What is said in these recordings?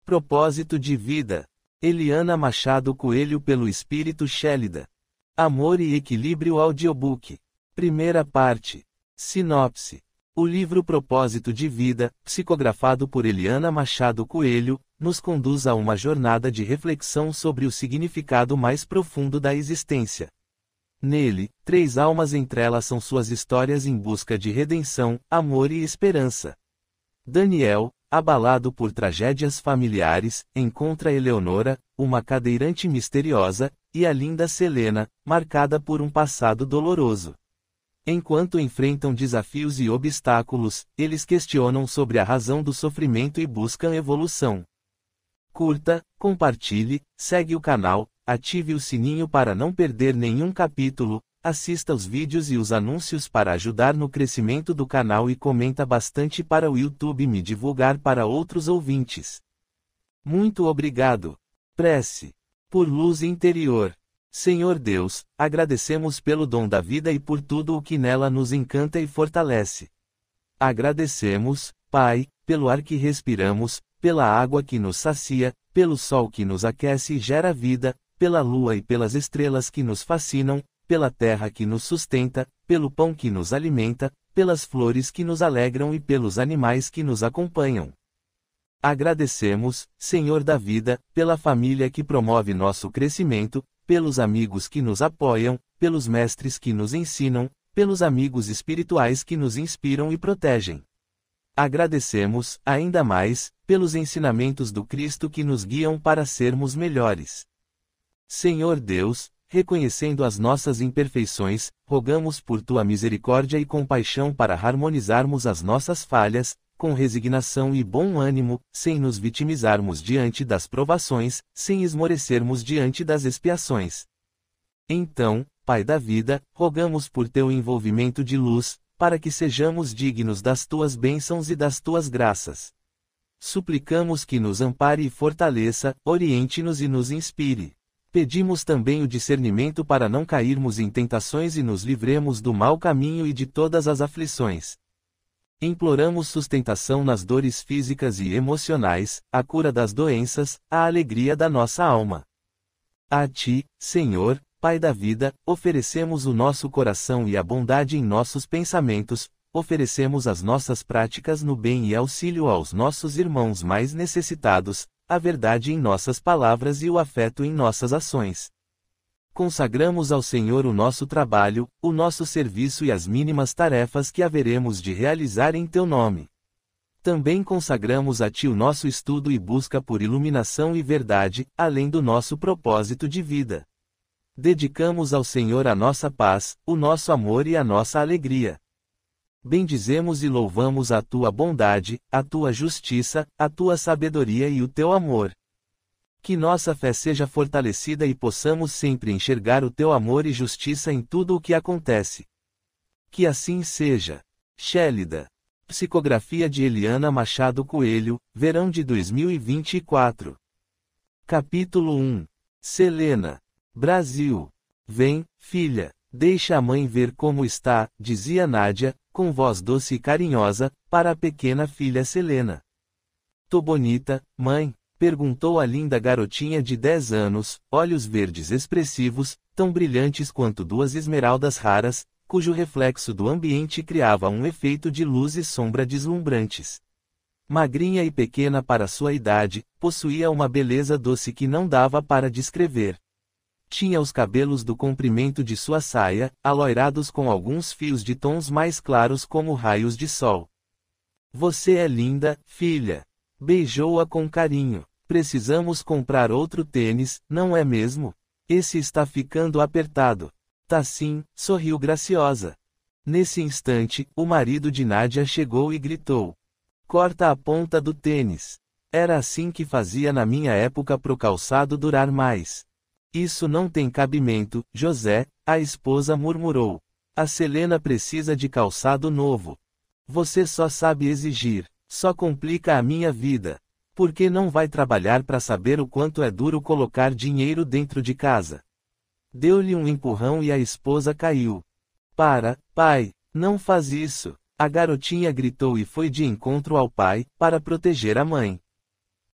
Propósito de vida. Eliana Machado Coelho pelo Espírito Chélida. Amor e Equilíbrio Audiobook. Primeira parte. Sinopse. O livro Propósito de Vida, psicografado por Eliana Machado Coelho, nos conduz a uma jornada de reflexão sobre o significado mais profundo da existência. Nele, 3 almas entrelaçam suas histórias em busca de redenção, amor e esperança. Daniel, abalado por tragédias familiares, encontra Eleonora, uma cadeirante misteriosa, e a linda Selena, marcada por um passado doloroso. Enquanto enfrentam desafios e obstáculos, eles questionam sobre a razão do sofrimento e buscam evolução. Curta, compartilhe, segue o canal, ative o sininho para não perder nenhum capítulo, assista os vídeos e os anúncios para ajudar no crescimento do canal e comenta bastante para o YouTube me divulgar para outros ouvintes. Muito obrigado. Prece. Por luz interior. Senhor Deus, agradecemos pelo dom da vida e por tudo o que nela nos encanta e fortalece. Agradecemos, Pai, pelo ar que respiramos, pela água que nos sacia, pelo sol que nos aquece e gera vida, pela lua e pelas estrelas que nos fascinam, pela terra que nos sustenta, pelo pão que nos alimenta, pelas flores que nos alegram e pelos animais que nos acompanham. Agradecemos, Senhor da vida, pela família que promove nosso crescimento, pelos amigos que nos apoiam, pelos mestres que nos ensinam, pelos amigos espirituais que nos inspiram e protegem. Agradecemos, ainda mais, pelos ensinamentos do Cristo que nos guiam para sermos melhores. Senhor Deus, reconhecendo as nossas imperfeições, rogamos por tua misericórdia e compaixão para harmonizarmos as nossas falhas, com resignação e bom ânimo, sem nos vitimizarmos diante das provações, sem esmorecermos diante das expiações. Então, Pai da vida, rogamos por teu envolvimento de luz, para que sejamos dignos das tuas bênçãos e das tuas graças. Suplicamos que nos ampare e fortaleça, oriente-nos e nos inspire. Pedimos também o discernimento para não cairmos em tentações e nos livremos do mau caminho e de todas as aflições. Imploramos sustentação nas dores físicas e emocionais, a cura das doenças, a alegria da nossa alma. A ti, Senhor, Pai da vida, oferecemos o nosso coração e a bondade em nossos pensamentos, oferecemos as nossas práticas no bem e auxílio aos nossos irmãos mais necessitados, a verdade em nossas palavras e o afeto em nossas ações. Consagramos ao Senhor o nosso trabalho, o nosso serviço e as mínimas tarefas que haveremos de realizar em teu nome. Também consagramos a ti o nosso estudo e busca por iluminação e verdade, além do nosso propósito de vida. Dedicamos ao Senhor a nossa paz, o nosso amor e a nossa alegria. Bendizemos e louvamos a tua bondade, a tua justiça, a tua sabedoria e o teu amor. Que nossa fé seja fortalecida e possamos sempre enxergar o teu amor e justiça em tudo o que acontece. Que assim seja. Chélida. Psicografia de Eliana Machado Coelho, verão de 2024. Capítulo 1. Selena. Brasil. Vem, filha, deixa a mãe ver como está, dizia Nádia, com voz doce e carinhosa, para a pequena filha Selena. Tô bonita, mãe? Perguntou a linda garotinha de 10 anos, olhos verdes expressivos, tão brilhantes quanto 2 esmeraldas raras, cujo reflexo do ambiente criava um efeito de luz e sombra deslumbrantes. Magrinha e pequena para sua idade, possuía uma beleza doce que não dava para descrever. Tinha os cabelos do comprimento de sua saia, aloirados com alguns fios de tons mais claros como raios de sol. Você é linda, filha. Beijou-a com carinho. Precisamos comprar outro tênis, não é mesmo? Esse está ficando apertado. Tá sim, sorriu graciosa. Nesse instante, o marido de Nádia chegou e gritou. Corta a ponta do tênis. Era assim que fazia na minha época pro calçado durar mais. Isso não tem cabimento, José, a esposa murmurou. A Selena precisa de calçado novo. Você só sabe exigir, só complica a minha vida. Por que não vai trabalhar para saber o quanto é duro colocar dinheiro dentro de casa? Deu-lhe um empurrão e a esposa caiu. Para, pai, não faz isso. A garotinha gritou e foi de encontro ao pai, para proteger a mãe.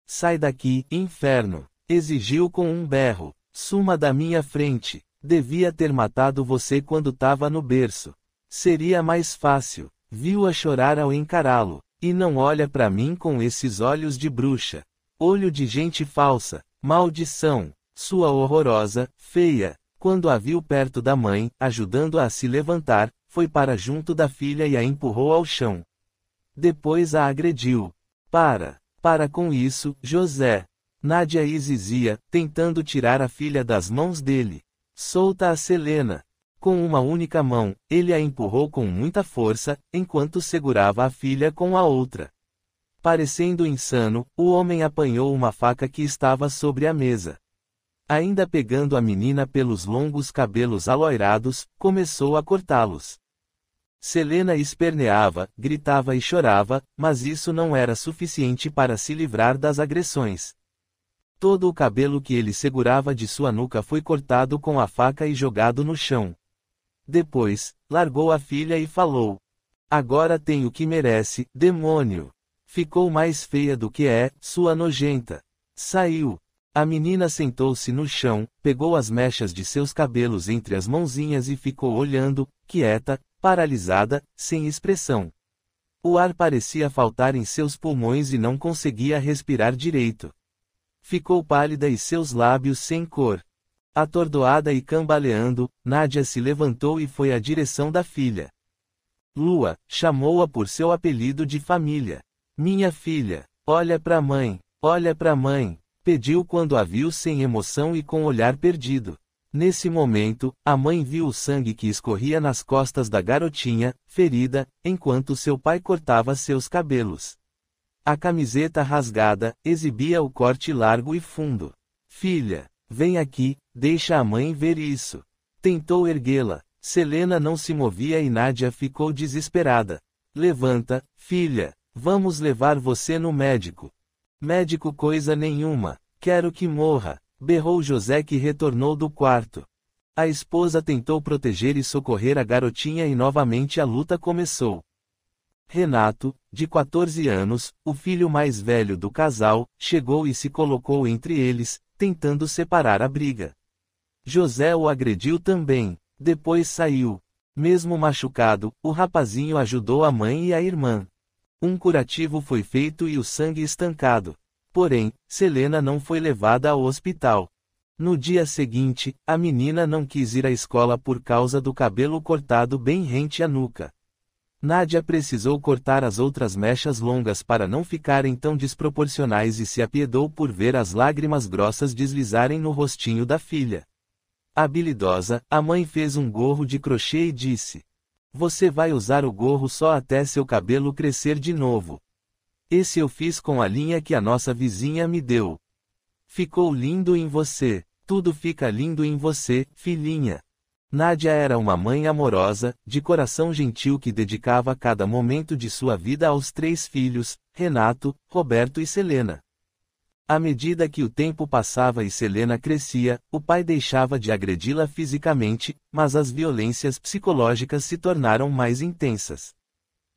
Sai daqui, inferno! Exigiu com um berro. Suma da minha frente. Devia ter matado você quando tava no berço. Seria mais fácil. Viu-a chorar ao encará-lo. E não olha pra mim com esses olhos de bruxa. Olho de gente falsa. Maldição! Sua horrorosa, feia. Quando a viu perto da mãe, ajudando-a a se levantar, foi para junto da filha e a empurrou ao chão. Depois a agrediu. Para com isso, José. Nádia exizia, tentando tirar a filha das mãos dele. Solta a Selena. Com uma única mão, ele a empurrou com muita força, enquanto segurava a filha com a outra. Parecendo insano, o homem apanhou uma faca que estava sobre a mesa. Ainda pegando a menina pelos longos cabelos aloirados, começou a cortá-los. Selena esperneava, gritava e chorava, mas isso não era suficiente para se livrar das agressões. Todo o cabelo que ele segurava de sua nuca foi cortado com a faca e jogado no chão. Depois, largou a filha e falou: "Agora tem o que merece, demônio. Ficou mais feia do que é, sua nojenta." Saiu. A menina sentou-se no chão, pegou as mechas de seus cabelos entre as mãozinhas e ficou olhando, quieta, paralisada, sem expressão. O ar parecia faltar em seus pulmões e não conseguia respirar direito. Ficou pálida e seus lábios sem cor. Atordoada e cambaleando, Nádia se levantou e foi à direção da filha. Lua, chamou-a por seu apelido de família. "Minha filha, olha pra mãe, olha pra mãe", pediu quando a viu sem emoção e com olhar perdido. Nesse momento, a mãe viu o sangue que escorria nas costas da garotinha, ferida, enquanto seu pai cortava seus cabelos. A camiseta rasgada exibia o corte largo e fundo. "Filha, vem aqui, deixa a mãe ver isso." Tentou erguê-la. Selena não se movia e Nádia ficou desesperada. "Levanta, filha, vamos levar você no médico." "Médico coisa nenhuma, quero que morra", berrou José que retornou do quarto. A esposa tentou proteger e socorrer a garotinha e novamente a luta começou. Renato, de 14 anos, o filho mais velho do casal, chegou e se colocou entre eles, tentando separar a briga. José o agrediu também. Depois saiu. Mesmo machucado, o rapazinho ajudou a mãe e a irmã. Um curativo foi feito e o sangue estancado. Porém, Selena não foi levada ao hospital. No dia seguinte, a menina não quis ir à escola por causa do cabelo cortado bem rente à nuca. Nádia precisou cortar as outras mechas longas para não ficarem tão desproporcionais e se apiedou por ver as lágrimas grossas deslizarem no rostinho da filha. Habilidosa, a mãe fez um gorro de crochê e disse: "Você vai usar o gorro só até seu cabelo crescer de novo. Esse eu fiz com a linha que a nossa vizinha me deu. Ficou lindo em você. Tudo fica lindo em você, filhinha." Nádia era uma mãe amorosa, de coração gentil que dedicava cada momento de sua vida aos 3 filhos, Renato, Roberto e Selena. À medida que o tempo passava e Selena crescia, o pai deixava de agredi-la fisicamente, mas as violências psicológicas se tornaram mais intensas.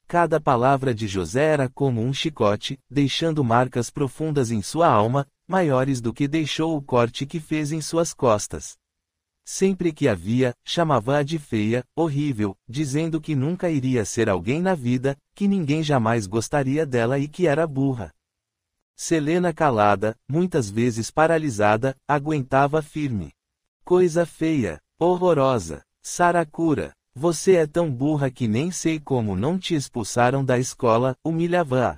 Cada palavra de José era como um chicote, deixando marcas profundas em sua alma, maiores do que deixou o corte que fez em suas costas. Sempre que a via, chamava-a de feia, horrível, dizendo que nunca iria ser alguém na vida, que ninguém jamais gostaria dela e que era burra. Selena calada, muitas vezes paralisada, aguentava firme. "Coisa feia, horrorosa, Saracura, você é tão burra que nem sei como não te expulsaram da escola", humilhava-a.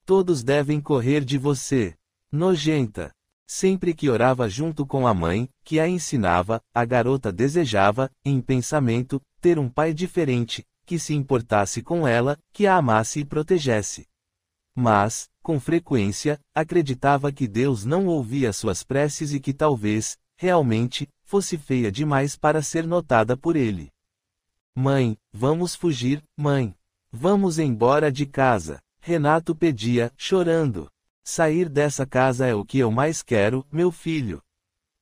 "Todos devem correr de você. Nojenta." Sempre que orava junto com a mãe, que a ensinava, a garota desejava, em pensamento, ter um pai diferente, que se importasse com ela, que a amasse e protegesse. Mas, com frequência, acreditava que Deus não ouvia suas preces e que talvez, realmente, fosse feia demais para ser notada por ele. "Mãe, vamos fugir, mãe. Vamos embora de casa", Renato pedia, chorando. "Sair dessa casa é o que eu mais quero, meu filho."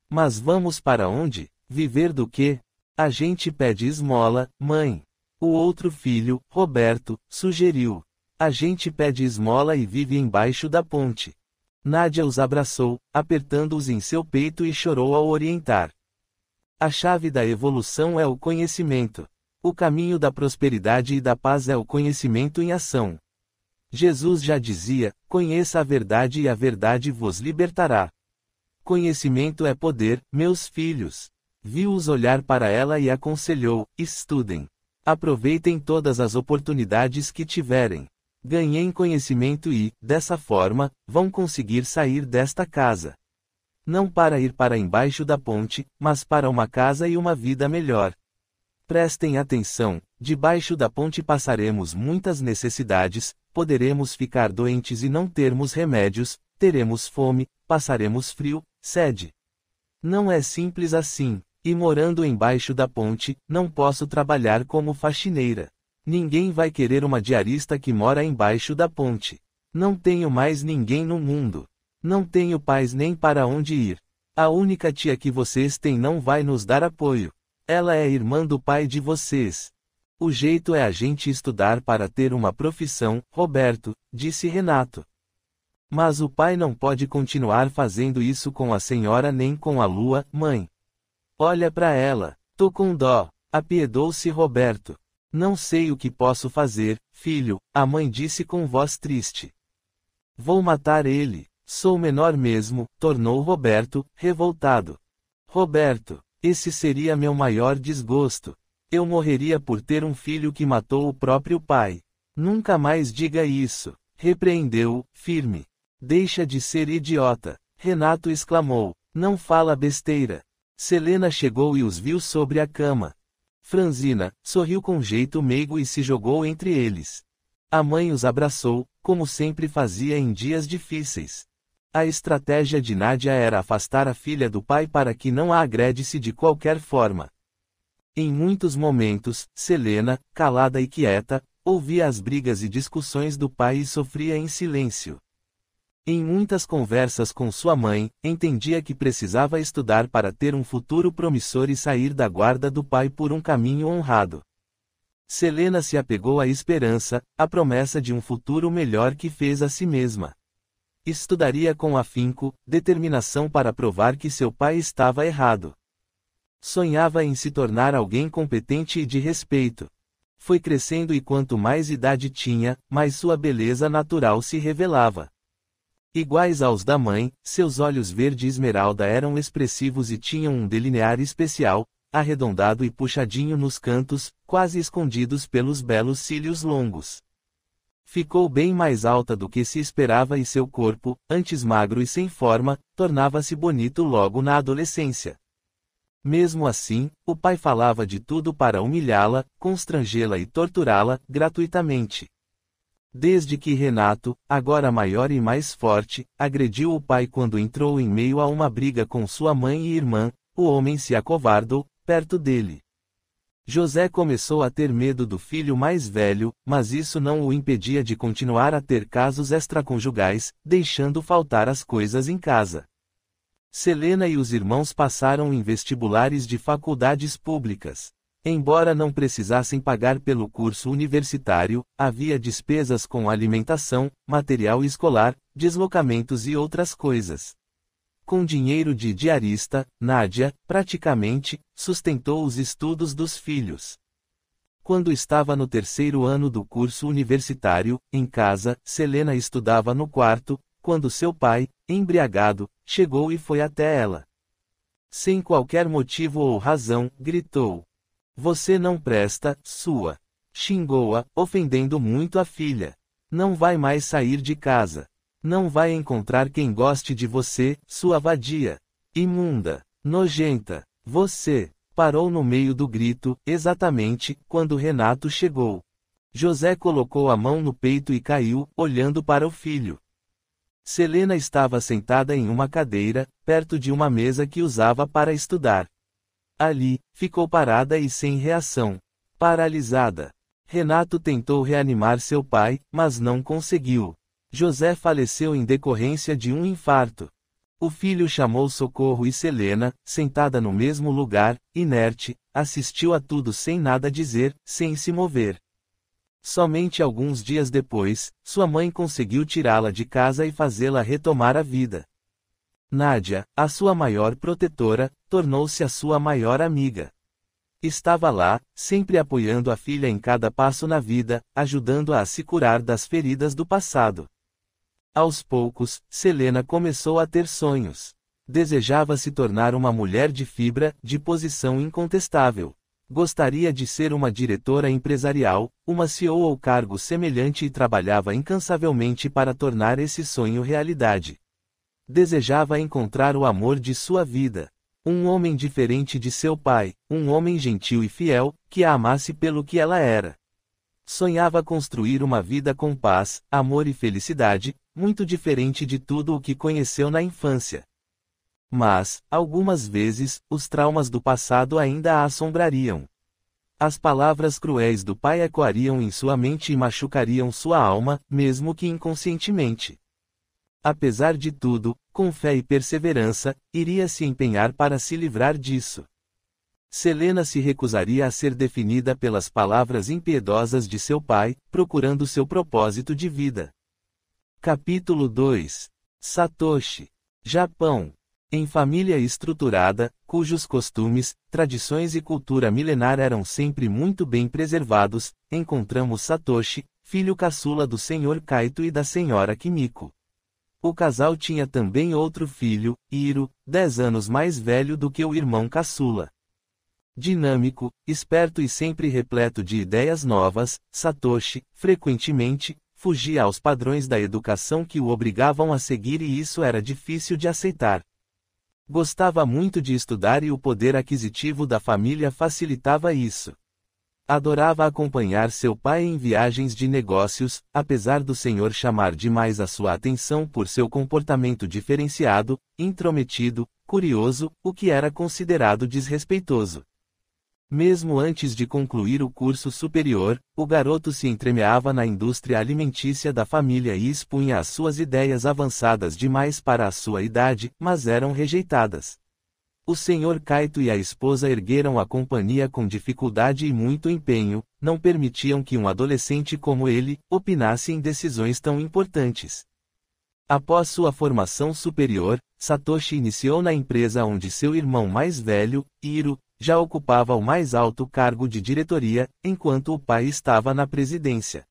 "Mas vamos para onde? Viver do quê?" "A gente pede esmola, mãe." O outro filho, Roberto, sugeriu. "A gente pede esmola e vive embaixo da ponte." Nádia os abraçou, apertando-os em seu peito e chorou ao orientar. A chave da evolução é o conhecimento. O caminho da prosperidade e da paz é o conhecimento em ação. Jesus já dizia: conheça a verdade e a verdade vos libertará. Conhecimento é poder, meus filhos. Viu-os olhar para ela e aconselhou: estudem. Aproveitem todas as oportunidades que tiverem. Ganhem conhecimento e, dessa forma, vão conseguir sair desta casa. Não para ir para embaixo da ponte, mas para uma casa e uma vida melhor. Prestem atenção, debaixo da ponte passaremos muitas necessidades, poderemos ficar doentes e não termos remédios, teremos fome, passaremos frio, sede. Não é simples assim, e morando embaixo da ponte, não posso trabalhar como faxineira. Ninguém vai querer uma diarista que mora embaixo da ponte. Não tenho mais ninguém no mundo. Não tenho pais nem para onde ir. A única tia que vocês têm não vai nos dar apoio. Ela é irmã do pai de vocês. O jeito é a gente estudar para ter uma profissão, Roberto, disse Renato. Mas o pai não pode continuar fazendo isso com a senhora nem com a lua, mãe. Olha para ela, tô com dó, apiedou-se Roberto. Não sei o que posso fazer, filho, a mãe disse com voz triste. Vou matar ele, sou menor mesmo, tornou Roberto, revoltado. Roberto, esse seria meu maior desgosto. Eu morreria por ter um filho que matou o próprio pai. Nunca mais diga isso, repreendeu-o, firme. Deixa de ser idiota, Renato exclamou, não fala besteira. Selena chegou e os viu sobre a cama. Franzina sorriu com jeito meigo e se jogou entre eles. A mãe os abraçou, como sempre fazia em dias difíceis. A estratégia de Nádia era afastar a filha do pai para que não a agredisse de qualquer forma. Em muitos momentos, Selena, calada e quieta, ouvia as brigas e discussões do pai e sofria em silêncio. Em muitas conversas com sua mãe, entendia que precisava estudar para ter um futuro promissor e sair da guarda do pai por um caminho honrado. Selena se apegou à esperança, à promessa de um futuro melhor que fez a si mesma. Estudaria com afinco, determinação para provar que seu pai estava errado. Sonhava em se tornar alguém competente e de respeito. Foi crescendo e quanto mais idade tinha, mais sua beleza natural se revelava. Iguais aos da mãe, seus olhos verde esmeralda eram expressivos e tinham um delinear especial, arredondado e puxadinho nos cantos, quase escondidos pelos belos cílios longos. Ficou bem mais alta do que se esperava e seu corpo, antes magro e sem forma, tornava-se bonito logo na adolescência. Mesmo assim, o pai falava de tudo para humilhá-la, constrangê-la e torturá-la, gratuitamente. Desde que Renato, agora maior e mais forte, agrediu o pai quando entrou em meio a uma briga com sua mãe e irmã, o homem se acovardou, perto dele. José começou a ter medo do filho mais velho, mas isso não o impedia de continuar a ter casos extraconjugais, deixando faltar as coisas em casa. Selena e os irmãos passaram em vestibulares de faculdades públicas. Embora não precisassem pagar pelo curso universitário, havia despesas com alimentação, material escolar, deslocamentos e outras coisas. Com dinheiro de diarista, Nádia, praticamente, sustentou os estudos dos filhos. Quando estava no terceiro ano do curso universitário, em casa, Selena estudava no quarto, quando seu pai, embriagado, chegou e foi até ela. Sem qualquer motivo ou razão, gritou: "Você não presta, sua!" Xingou-a, ofendendo muito a filha. "Não vai mais sair de casa. Não vai encontrar quem goste de você, sua vadia. Imunda. Nojenta. Você!" Parou no meio do grito, exatamente, quando Renato chegou. José colocou a mão no peito e caiu, olhando para o filho. Selena estava sentada em uma cadeira, perto de uma mesa que usava para estudar. Ali, ficou parada e sem reação. Paralisada. Renato tentou reanimar seu pai, mas não conseguiu. José faleceu em decorrência de um infarto. O filho chamou socorro e Selena, sentada no mesmo lugar, inerte, assistiu a tudo sem nada dizer, sem se mover. Somente alguns dias depois, sua mãe conseguiu tirá-la de casa e fazê-la retomar a vida. Nádia, a sua maior protetora, tornou-se a sua maior amiga. Estava lá, sempre apoiando a filha em cada passo na vida, ajudando-a a se curar das feridas do passado. Aos poucos, Selena começou a ter sonhos. Desejava se tornar uma mulher de fibra, de posição incontestável. Gostaria de ser uma diretora empresarial, uma CEO ou cargo semelhante e trabalhava incansavelmente para tornar esse sonho realidade. Desejava encontrar o amor de sua vida. Um homem diferente de seu pai, um homem gentil e fiel, que a amasse pelo que ela era. Sonhava construir uma vida com paz, amor e felicidade, muito diferente de tudo o que conheceu na infância. Mas, algumas vezes, os traumas do passado ainda a assombrariam. As palavras cruéis do pai ecoariam em sua mente e machucariam sua alma, mesmo que inconscientemente. Apesar de tudo, com fé e perseverança, iria se empenhar para se livrar disso. Selena se recusaria a ser definida pelas palavras impiedosas de seu pai, procurando seu propósito de vida. Capítulo 2. Satoshi. Japão. Em família estruturada, cujos costumes, tradições e cultura milenar eram sempre muito bem preservados, encontramos Satoshi, filho caçula do Sr. Kaito e da Sra. Kimiko. O casal tinha também outro filho, Hiro, 10 anos mais velho do que o irmão caçula. Dinâmico, esperto e sempre repleto de ideias novas, Satoshi, frequentemente, fugia aos padrões da educação que o obrigavam a seguir e isso era difícil de aceitar. Gostava muito de estudar e o poder aquisitivo da família facilitava isso. Adorava acompanhar seu pai em viagens de negócios, apesar do senhor chamar demais a sua atenção por seu comportamento diferenciado, intrometido, curioso, o que era considerado desrespeitoso. Mesmo antes de concluir o curso superior, o garoto se entremeava na indústria alimentícia da família e expunha as suas ideias avançadas demais para a sua idade, mas eram rejeitadas. O Sr. Kaito e a esposa ergueram a companhia com dificuldade e muito empenho, não permitiam que um adolescente como ele, opinasse em decisões tão importantes. Após sua formação superior, Satoshi iniciou na empresa onde seu irmão mais velho, Hiro, já ocupava o mais alto cargo de diretoria, enquanto o pai estava na presidência.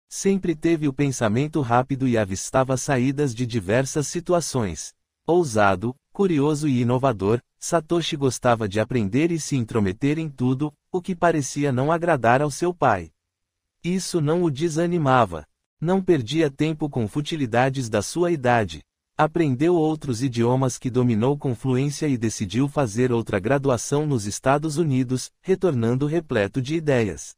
Sempre teve o pensamento rápido e avistava saídas de diversas situações. Ousado, curioso e inovador, Satoshi gostava de aprender e se intrometer em tudo, o que parecia não agradar ao seu pai. Isso não o desanimava. Não perdia tempo com futilidades da sua idade. Aprendeu outros idiomas que dominou com fluência e decidiu fazer outra graduação nos Estados Unidos, retornando repleto de ideias.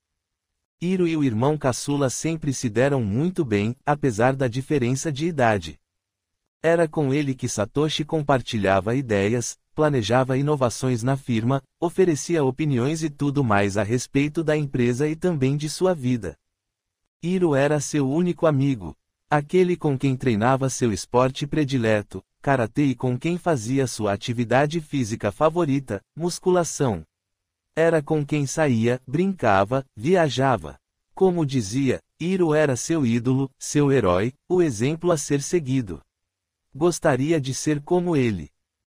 Hiro e o irmão caçula sempre se deram muito bem, apesar da diferença de idade. Era com ele que Satoshi compartilhava ideias, planejava inovações na firma, oferecia opiniões e tudo mais a respeito da empresa e também de sua vida. Hiro era seu único amigo. Aquele com quem treinava seu esporte predileto, karatê e com quem fazia sua atividade física favorita, musculação. Era com quem saía, brincava, viajava. Como dizia, Hiro era seu ídolo, seu herói, o exemplo a ser seguido. Gostaria de ser como ele.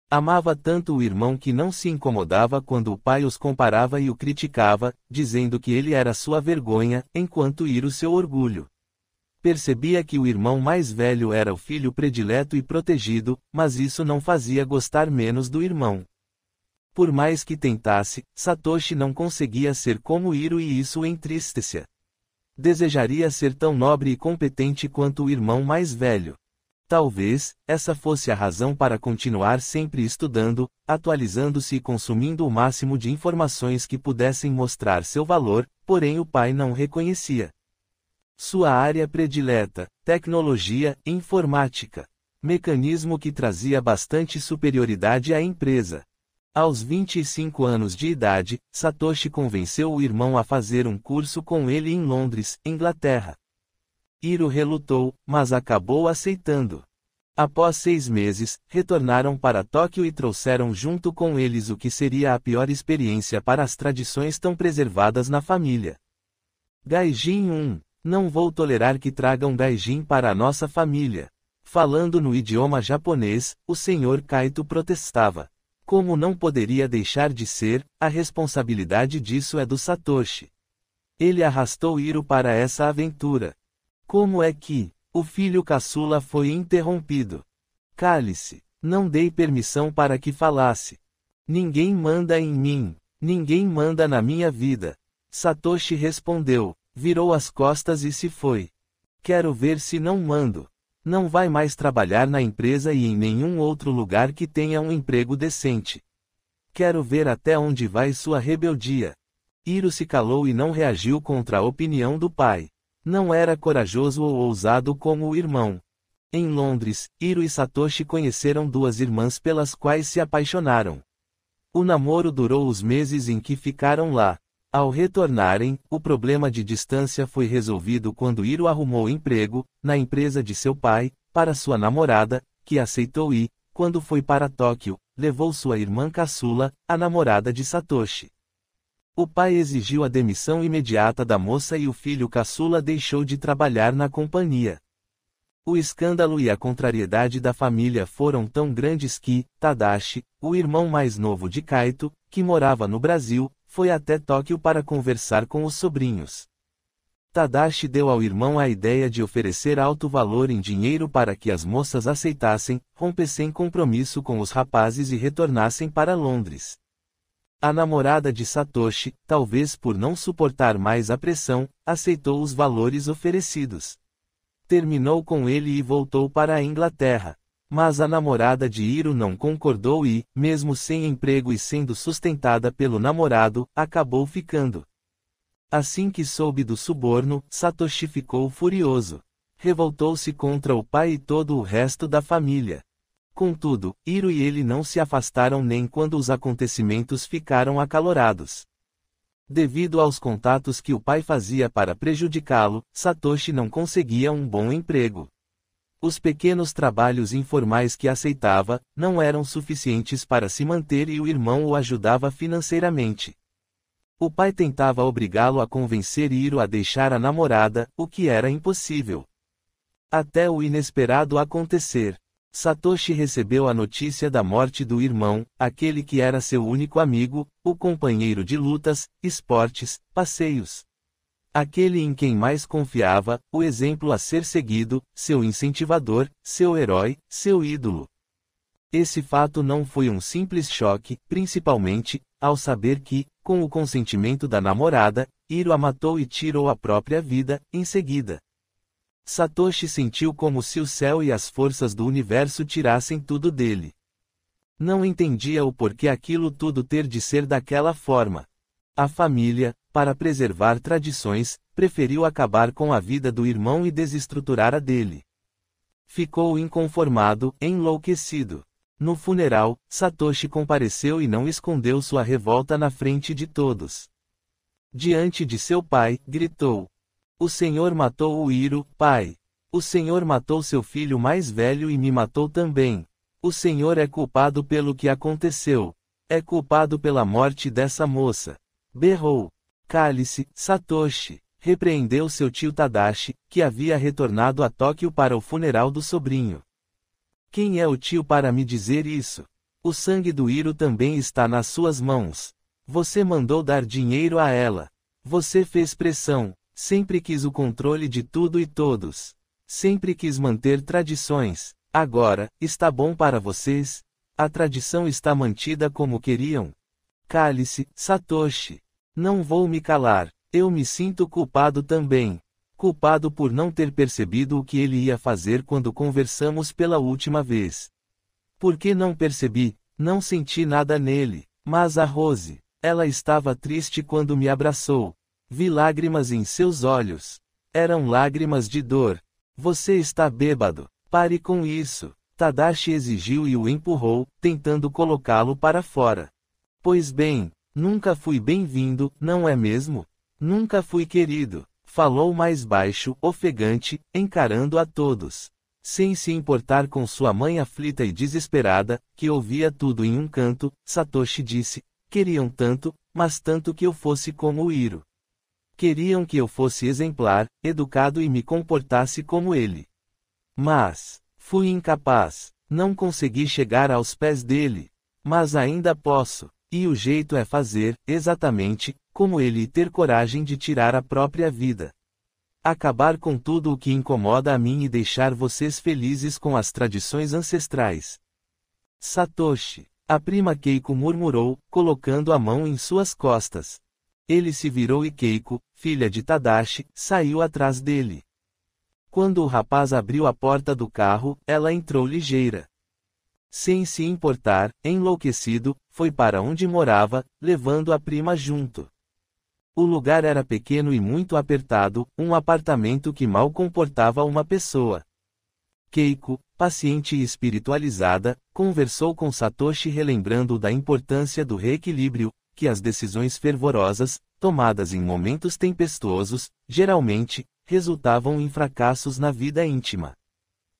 Amava tanto o irmão que não se incomodava quando o pai os comparava e o criticava, dizendo que ele era sua vergonha, enquanto Hiro seu orgulho. Percebia que o irmão mais velho era o filho predileto e protegido, mas isso não fazia gostar menos do irmão. Por mais que tentasse, Satoshi não conseguia ser como Hiro e isso o entristecia. Desejaria ser tão nobre e competente quanto o irmão mais velho. Talvez, essa fosse a razão para continuar sempre estudando, atualizando-se e consumindo o máximo de informações que pudessem mostrar seu valor, porém o pai não reconhecia. Sua área predileta, tecnologia, informática. Mecanismo que trazia bastante superioridade à empresa. Aos 25 anos de idade, Satoshi convenceu o irmão a fazer um curso com ele em Londres, Inglaterra. Hiro relutou, mas acabou aceitando. Após 6 meses, retornaram para Tóquio e trouxeram junto com eles o que seria a pior experiência para as tradições tão preservadas na família. Gaijin 1. Não vou tolerar que tragam gaijin para a nossa família. Falando no idioma japonês, o Sr. Kaito protestava. Como não poderia deixar de ser, a responsabilidade disso é do Satoshi. Ele arrastou Hiro para essa aventura. Como é que o filho caçula foi interrompido? Cale-se. Não dei permissão para que falasse. Ninguém manda em mim. Ninguém manda na minha vida. Satoshi respondeu, virou as costas e se foi. Quero ver se não mando. Não vai mais trabalhar na empresa e em nenhum outro lugar que tenha um emprego decente. Quero ver até onde vai sua rebeldia. Hiro se calou e não reagiu contra a opinião do pai. Não era corajoso ou ousado como o irmão. Em Londres, Hiro e Satoshi conheceram duas irmãs pelas quais se apaixonaram. O namoro durou os meses em que ficaram lá. Ao retornarem, o problema de distância foi resolvido quando Hiro arrumou emprego, na empresa de seu pai, para sua namorada, que aceitou e, quando foi para Tóquio, levou sua irmã caçula, a namorada de Satoshi. O pai exigiu a demissão imediata da moça e o filho caçula deixou de trabalhar na companhia. O escândalo e a contrariedade da família foram tão grandes que, Tadashi, o irmão mais novo de Kaito, que morava no Brasil, foi até Tóquio para conversar com os sobrinhos. Tadashi deu ao irmão a ideia de oferecer alto valor em dinheiro para que as moças aceitassem, rompessem compromisso com os rapazes e retornassem para Londres. A namorada de Satoshi, talvez por não suportar mais a pressão, aceitou os valores oferecidos. Terminou com ele e voltou para a Inglaterra. Mas a namorada de Hiro não concordou e, mesmo sem emprego e sendo sustentada pelo namorado, acabou ficando. Assim que soube do suborno, Satoshi ficou furioso. Revoltou-se contra o pai e todo o resto da família. Contudo, Hiro e ele não se afastaram nem quando os acontecimentos ficaram acalorados. Devido aos contatos que o pai fazia para prejudicá-lo, Satoshi não conseguia um bom emprego. Os pequenos trabalhos informais que aceitava, não eram suficientes para se manter e o irmão o ajudava financeiramente. O pai tentava obrigá-lo a convencer Hiro a deixar a namorada, o que era impossível. Até o inesperado acontecer. Satoshi recebeu a notícia da morte do irmão, aquele que era seu único amigo, o companheiro de lutas, esportes, passeios. Aquele em quem mais confiava, o exemplo a ser seguido, seu incentivador, seu herói, seu ídolo. Esse fato não foi um simples choque, principalmente, ao saber que, com o consentimento da namorada, Hiro a matou e tirou a própria vida, em seguida. Satoshi sentiu como se o céu e as forças do universo tirassem tudo dele. Não entendia o porquê aquilo tudo ter de ser daquela forma. A família, para preservar tradições, preferiu acabar com a vida do irmão e desestruturar a dele. Ficou inconformado, enlouquecido. No funeral, Satoshi compareceu e não escondeu sua revolta na frente de todos. Diante de seu pai, gritou: "O senhor matou o Hiro, pai. O senhor matou seu filho mais velho e me matou também. O senhor é culpado pelo que aconteceu. É culpado pela morte dessa moça." Berrou. "Cale-se, Satoshi", repreendeu seu tio Tadashi, que havia retornado a Tóquio para o funeral do sobrinho. "Quem é o tio para me dizer isso? O sangue do Hiro também está nas suas mãos. Você mandou dar dinheiro a ela. Você fez pressão. Sempre quis o controle de tudo e todos. Sempre quis manter tradições. Agora, está bom para vocês? A tradição está mantida como queriam? Cale-se, Satoshi. Não vou me calar. Eu me sinto culpado também. Culpado por não ter percebido o que ele ia fazer quando conversamos pela última vez. Por que não percebi? Não senti nada nele. Mas a Rose, ela estava triste quando me abraçou. Vi lágrimas em seus olhos. Eram lágrimas de dor. Você está bêbado. Pare com isso." Tadashi exigiu e o empurrou, tentando colocá-lo para fora. "Pois bem, nunca fui bem-vindo, não é mesmo? Nunca fui querido." Falou mais baixo, ofegante, encarando a todos. Sem se importar com sua mãe aflita e desesperada, que ouvia tudo em um canto, Satoshi disse: "Queriam tanto, mas tanto que eu fosse como o Hiro. Queriam que eu fosse exemplar, educado e me comportasse como ele. Mas, fui incapaz, não consegui chegar aos pés dele. Mas ainda posso, e o jeito é fazer, exatamente, como ele e ter coragem de tirar a própria vida. Acabar com tudo o que incomoda a mim e deixar vocês felizes com as tradições ancestrais. Satoshi, a prima Keiko murmurou, colocando a mão em suas costas. Ele se virou e Keiko, filha de Tadashi, saiu atrás dele. Quando o rapaz abriu a porta do carro, ela entrou ligeira. Sem se importar, enlouquecido, foi para onde morava, levando a prima junto. O lugar era pequeno e muito apertado, um apartamento que mal comportava uma pessoa. Keiko, paciente e espiritualizada, conversou com Satoshi relembrando da importância do reequilíbrio, que as decisões fervorosas, tomadas em momentos tempestuosos, geralmente, resultavam em fracassos na vida íntima.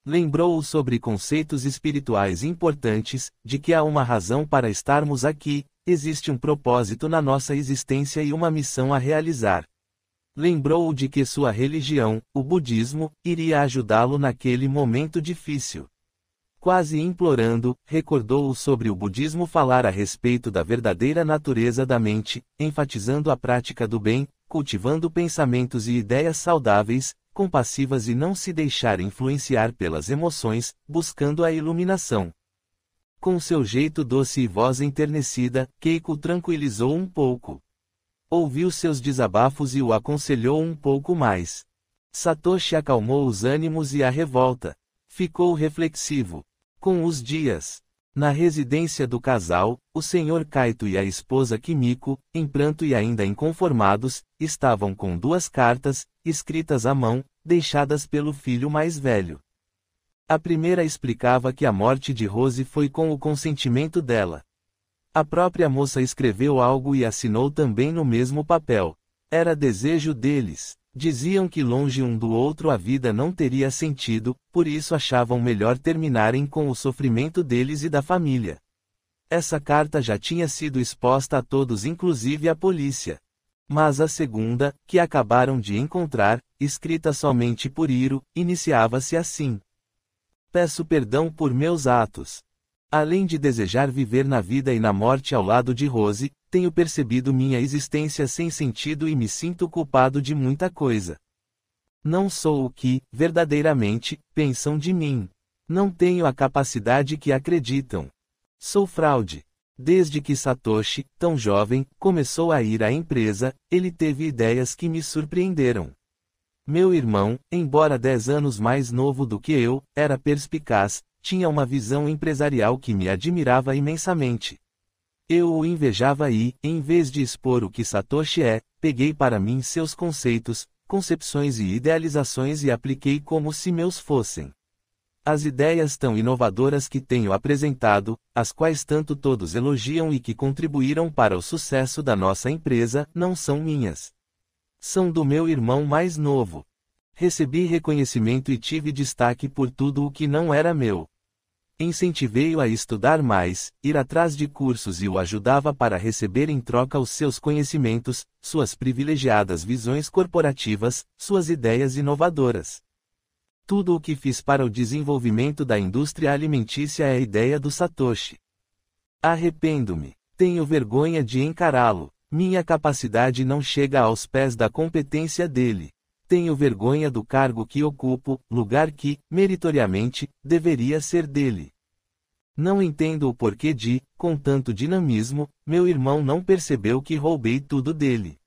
Lembrou-o sobre conceitos espirituais importantes, de que há uma razão para estarmos aqui, existe um propósito na nossa existência e uma missão a realizar. Lembrou-o de que sua religião, o budismo, iria ajudá-lo naquele momento difícil. Quase implorando, recordou-o sobre o budismo falar a respeito da verdadeira natureza da mente, enfatizando a prática do bem, cultivando pensamentos e ideias saudáveis, compassivas e não se deixar influenciar pelas emoções, buscando a iluminação. Com seu jeito doce e voz enternecida, Keiko tranquilizou um pouco. Ouviu seus desabafos e o aconselhou um pouco mais. Satoshi acalmou os ânimos e a revolta. Ficou reflexivo. Com os dias. Na residência do casal, o Sr. Kaito e a esposa Kimiko, em pranto e ainda inconformados, estavam com duas cartas, escritas à mão, deixadas pelo filho mais velho. A primeira explicava que a morte de Rose foi com o consentimento dela. A própria moça escreveu algo e assinou também no mesmo papel. Era desejo deles. Diziam que longe um do outro a vida não teria sentido, por isso achavam melhor terminarem com o sofrimento deles e da família. Essa carta já tinha sido exposta a todos, inclusive à polícia. Mas a segunda, que acabaram de encontrar, escrita somente por Hiro, iniciava-se assim: Peço perdão por meus atos. Além de desejar viver na vida e na morte ao lado de Rose, tenho percebido minha existência sem sentido e me sinto culpado de muita coisa. Não sou o que, verdadeiramente, pensam de mim. Não tenho a capacidade que acreditam. Sou fraude. Desde que Satoshi, tão jovem, começou a ir à empresa, ele teve ideias que me surpreenderam. Meu irmão, embora 10 anos mais novo do que eu, era perspicaz, tinha uma visão empresarial que me admirava imensamente. Eu o invejava e, em vez de expor o que Satoshi é, peguei para mim seus conceitos, concepções e idealizações e apliquei como se meus fossem. As ideias tão inovadoras que tenho apresentado, as quais tanto todos elogiam e que contribuíram para o sucesso da nossa empresa, não são minhas. São do meu irmão mais novo. Recebi reconhecimento e tive destaque por tudo o que não era meu. Incentivei-o a estudar mais, ir atrás de cursos e o ajudava para receber em troca os seus conhecimentos, suas privilegiadas visões corporativas, suas ideias inovadoras. Tudo o que fiz para o desenvolvimento da indústria alimentícia é a ideia do Satoshi. Arrependo-me. Tenho vergonha de encará-lo. Minha capacidade não chega aos pés da competência dele. Tenho vergonha do cargo que ocupo, lugar que, meritoriamente, deveria ser dele. Não entendo o porquê de, com tanto dinamismo, meu irmão não percebeu que roubei tudo dele.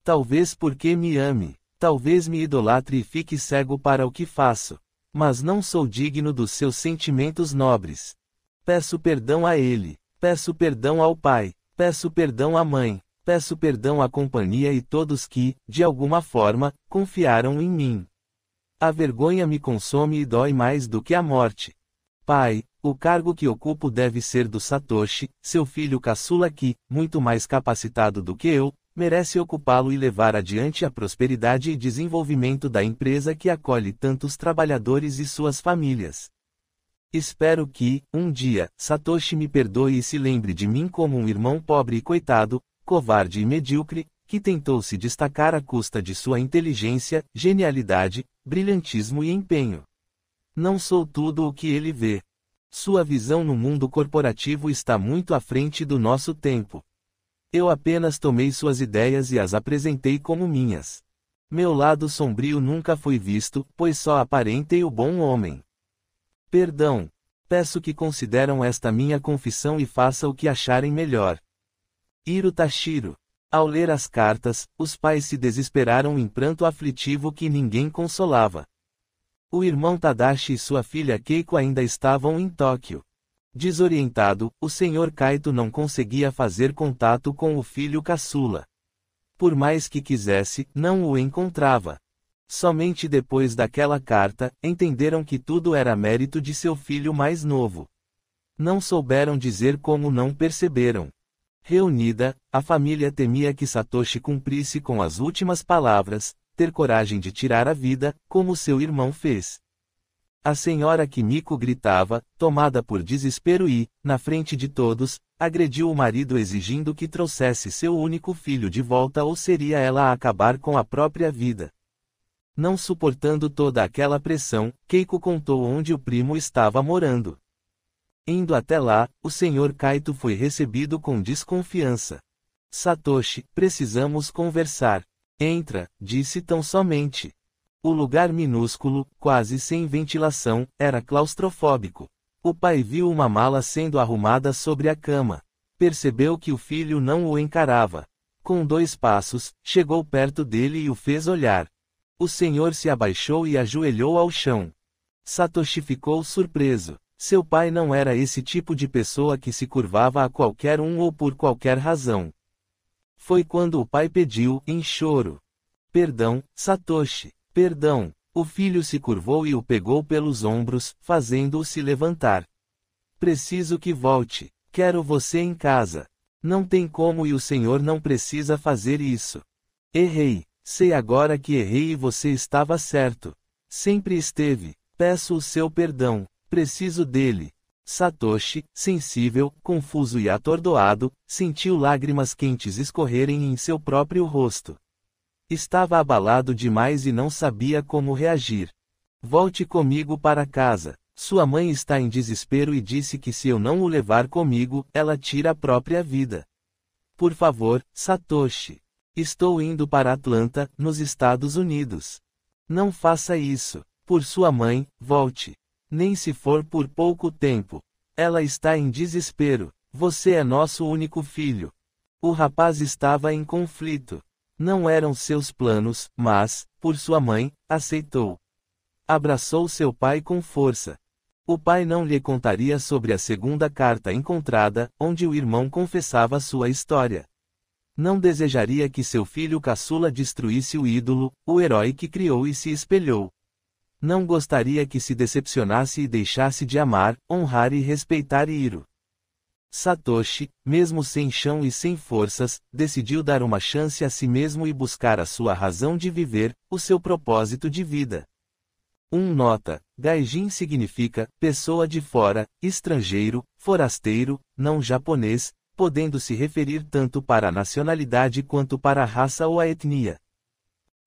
Talvez porque me ame, talvez me idolatre e fique cego para o que faço. Mas não sou digno dos seus sentimentos nobres. Peço perdão a ele, peço perdão ao pai, peço perdão à mãe. Peço perdão à companhia e todos que, de alguma forma, confiaram em mim. A vergonha me consome e dói mais do que a morte. Pai, o cargo que ocupo deve ser do Satoshi, seu filho caçula que, muito mais capacitado do que eu, merece ocupá-lo e levar adiante a prosperidade e desenvolvimento da empresa que acolhe tantos trabalhadores e suas famílias. Espero que, um dia, Satoshi me perdoe e se lembre de mim como um irmão pobre e coitado, covarde e medíocre, que tentou se destacar à custa de sua inteligência, genialidade, brilhantismo e empenho. Não sou tudo o que ele vê. Sua visão no mundo corporativo está muito à frente do nosso tempo. Eu apenas tomei suas ideias e as apresentei como minhas. Meu lado sombrio nunca foi visto, pois só aparentei o bom homem. Perdão. Peço que consideram esta minha confissão e façam o que acharem melhor. Hiro Tashiro. Ao ler as cartas, os pais se desesperaram em pranto aflitivo que ninguém consolava. O irmão Tadashi e sua filha Keiko ainda estavam em Tóquio. Desorientado, o Sr. Kaito não conseguia fazer contato com o filho caçula. Por mais que quisesse, não o encontrava. Somente depois daquela carta, entenderam que tudo era mérito de seu filho mais novo. Não souberam dizer como não perceberam. Reunida, a família temia que Satoshi cumprisse com as últimas palavras, ter coragem de tirar a vida, como seu irmão fez. A senhora Kimiko gritava, tomada por desespero e, na frente de todos, agrediu o marido exigindo que trouxesse seu único filho de volta ou seria ela a acabar com a própria vida. Não suportando toda aquela pressão, Keiko contou onde o primo estava morando. Indo até lá, o Sr. Kaito foi recebido com desconfiança. Satoshi, precisamos conversar. Entra, disse tão somente. O lugar minúsculo, quase sem ventilação, era claustrofóbico. O pai viu uma mala sendo arrumada sobre a cama. Percebeu que o filho não o encarava. Com 2 passos, chegou perto dele e o fez olhar. O senhor se abaixou e ajoelhou ao chão. Satoshi ficou surpreso. Seu pai não era esse tipo de pessoa que se curvava a qualquer um ou por qualquer razão. Foi quando o pai pediu, em choro. Perdão, Satoshi, perdão. O filho se curvou e o pegou pelos ombros, fazendo-o se levantar. Preciso que volte. Quero você em casa. Não tem como e o senhor não precisa fazer isso. Errei. Sei agora que errei e você estava certo. Sempre esteve. Peço o seu perdão. Preciso dele. Satoshi, sensível, confuso e atordoado, sentiu lágrimas quentes escorrerem em seu próprio rosto. Estava abalado demais e não sabia como reagir. Volte comigo para casa. Sua mãe está em desespero e disse que se eu não o levar comigo, ela tira a própria vida. Por favor, Satoshi. Estou indo para Atlanta, nos Estados Unidos. Não faça isso. Por sua mãe, volte. Nem se for por pouco tempo. Ela está em desespero. Você é nosso único filho. O rapaz estava em conflito. Não eram seus planos, mas, por sua mãe, aceitou. Abraçou seu pai com força. O pai não lhe contaria sobre a segunda carta encontrada, onde o irmão confessava sua história. Não desejaria que seu filho caçula destruísse o ídolo, o herói que criou e se espelhou. Não gostaria que se decepcionasse e deixasse de amar, honrar e respeitar Hiro. Satoshi, mesmo sem chão e sem forças, decidiu dar uma chance a si mesmo e buscar a sua razão de viver, o seu propósito de vida. Nota: Gaijin significa pessoa de fora, estrangeiro, forasteiro, não japonês, podendo se referir tanto para a nacionalidade quanto para a raça ou a etnia.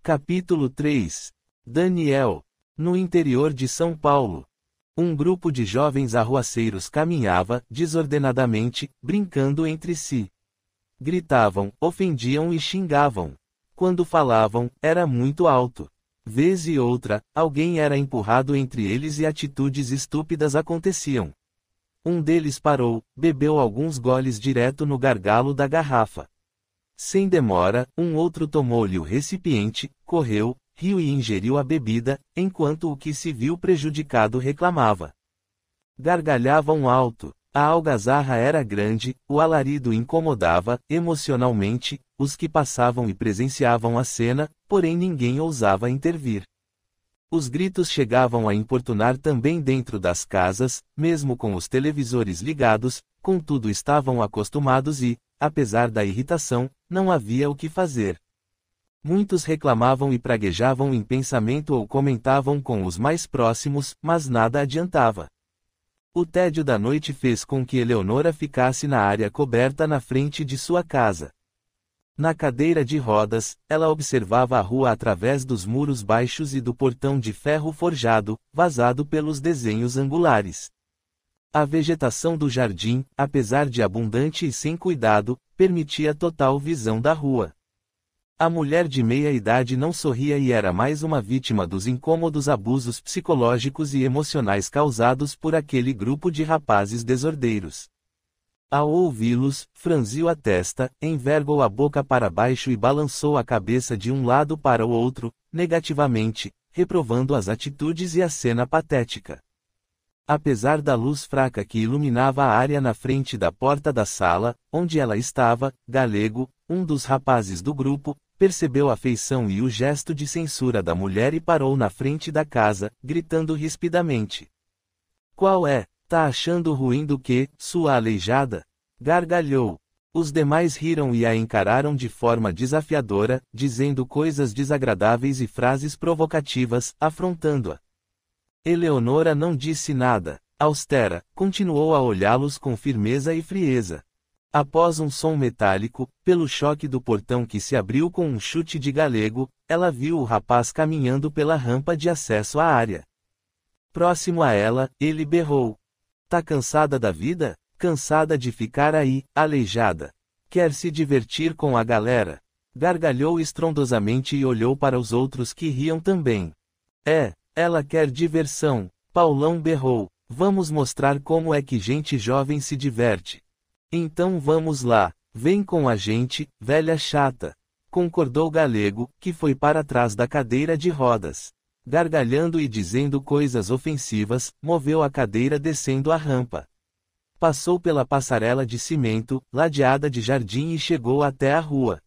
Capítulo 3. Daniel. No interior de São Paulo. Um grupo de jovens arruaceiros caminhava, desordenadamente, brincando entre si. Gritavam, ofendiam e xingavam. Quando falavam, era muito alto. Vez e outra, alguém era empurrado entre eles e atitudes estúpidas aconteciam. Um deles parou, bebeu alguns goles direto no gargalo da garrafa. Sem demora, um outro tomou-lhe o recipiente, correu, riu e ingeriu a bebida, enquanto o que se viu prejudicado reclamava. Gargalhavam alto, a algazarra era grande, o alarido incomodava, emocionalmente, os que passavam e presenciavam a cena, porém ninguém ousava intervir. Os gritos chegavam a importunar também dentro das casas, mesmo com os televisores ligados, contudo estavam acostumados e, apesar da irritação, não havia o que fazer. Muitos reclamavam e praguejavam em pensamento ou comentavam com os mais próximos, mas nada adiantava. O tédio da noite fez com que Eleonora ficasse na área coberta na frente de sua casa. Na cadeira de rodas, ela observava a rua através dos muros baixos e do portão de ferro forjado, vazado pelos desenhos angulares. A vegetação do jardim, apesar de abundante e sem cuidado, permitia total visão da rua. A mulher de meia-idade não sorria e era mais uma vítima dos incômodos abusos psicológicos e emocionais causados por aquele grupo de rapazes desordeiros. Ao ouvi-los, franziu a testa, envergou a boca para baixo e balançou a cabeça de um lado para o outro, negativamente, reprovando as atitudes e a cena patética. Apesar da luz fraca que iluminava a área na frente da porta da sala, onde ela estava, Galego, um dos rapazes do grupo, percebeu a feição e o gesto de censura da mulher e parou na frente da casa, gritando rispidamente. "Qual é? Tá achando ruim do quê, sua aleijada?" Gargalhou. Os demais riram e a encararam de forma desafiadora, dizendo coisas desagradáveis e frases provocativas, afrontando-a. Eleonora não disse nada. Austera, continuou a olhá-los com firmeza e frieza. Após um som metálico, pelo choque do portão que se abriu com um chute de Galego, ela viu o rapaz caminhando pela rampa de acesso à área. Próximo a ela, ele berrou. "Tá cansada da vida? Cansada de ficar aí, aleijada? Quer se divertir com a galera?" Gargalhou estrondosamente e olhou para os outros que riam também. Ela quer diversão, Paulão berrou. "Vamos mostrar como é que gente jovem se diverte." "Então vamos lá, vem com a gente, velha chata," concordou Galego, que foi para trás da cadeira de rodas. Gargalhando e dizendo coisas ofensivas, moveu a cadeira descendo a rampa. Passou pela passarela de cimento, ladeada de jardim e chegou até a rua.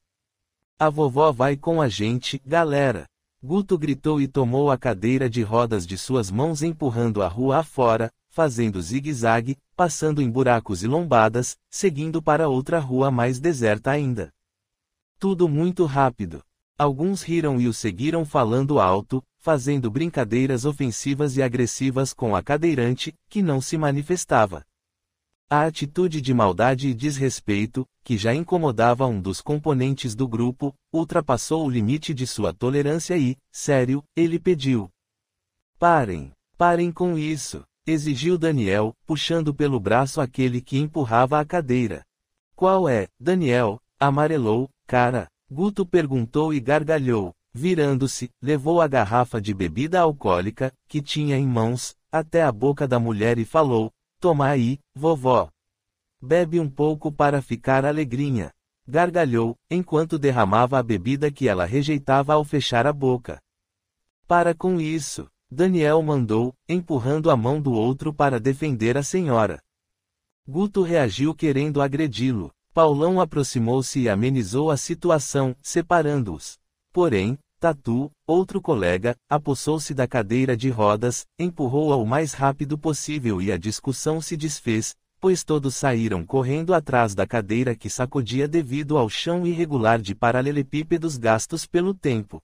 "A vovó vai com a gente, galera!" Guto gritou e tomou a cadeira de rodas de suas mãos empurrando a rua afora, fazendo zigue-zague, passando em buracos e lombadas, seguindo para outra rua mais deserta ainda. Tudo muito rápido. Alguns riram e o seguiram falando alto, fazendo brincadeiras ofensivas e agressivas com a cadeirante, que não se manifestava. A atitude de maldade e desrespeito, que já incomodava um dos componentes do grupo, ultrapassou o limite de sua tolerância e, sério, ele pediu. Parem com isso, exigiu Daniel, puxando pelo braço aquele que empurrava a cadeira. "Qual é, Daniel?" Amarelou, cara, Guto perguntou e gargalhou. Virando-se, levou a garrafa de bebida alcoólica, que tinha em mãos, até a boca da mulher e falou, "Toma aí, vovó. Bebe um pouco para ficar alegrinha." Gargalhou, enquanto derramava a bebida que ela rejeitava ao fechar a boca. "Para com isso," Daniel mandou, empurrando a mão do outro para defender a senhora. Guto reagiu querendo agredi-lo. Paulão aproximou-se e amenizou a situação, separando-os. Porém, Tatu, outro colega, apossou-se da cadeira de rodas, empurrou-a o mais rápido possível e a discussão se desfez, pois todos saíram correndo atrás da cadeira que sacudia devido ao chão irregular de paralelepípedos gastos pelo tempo.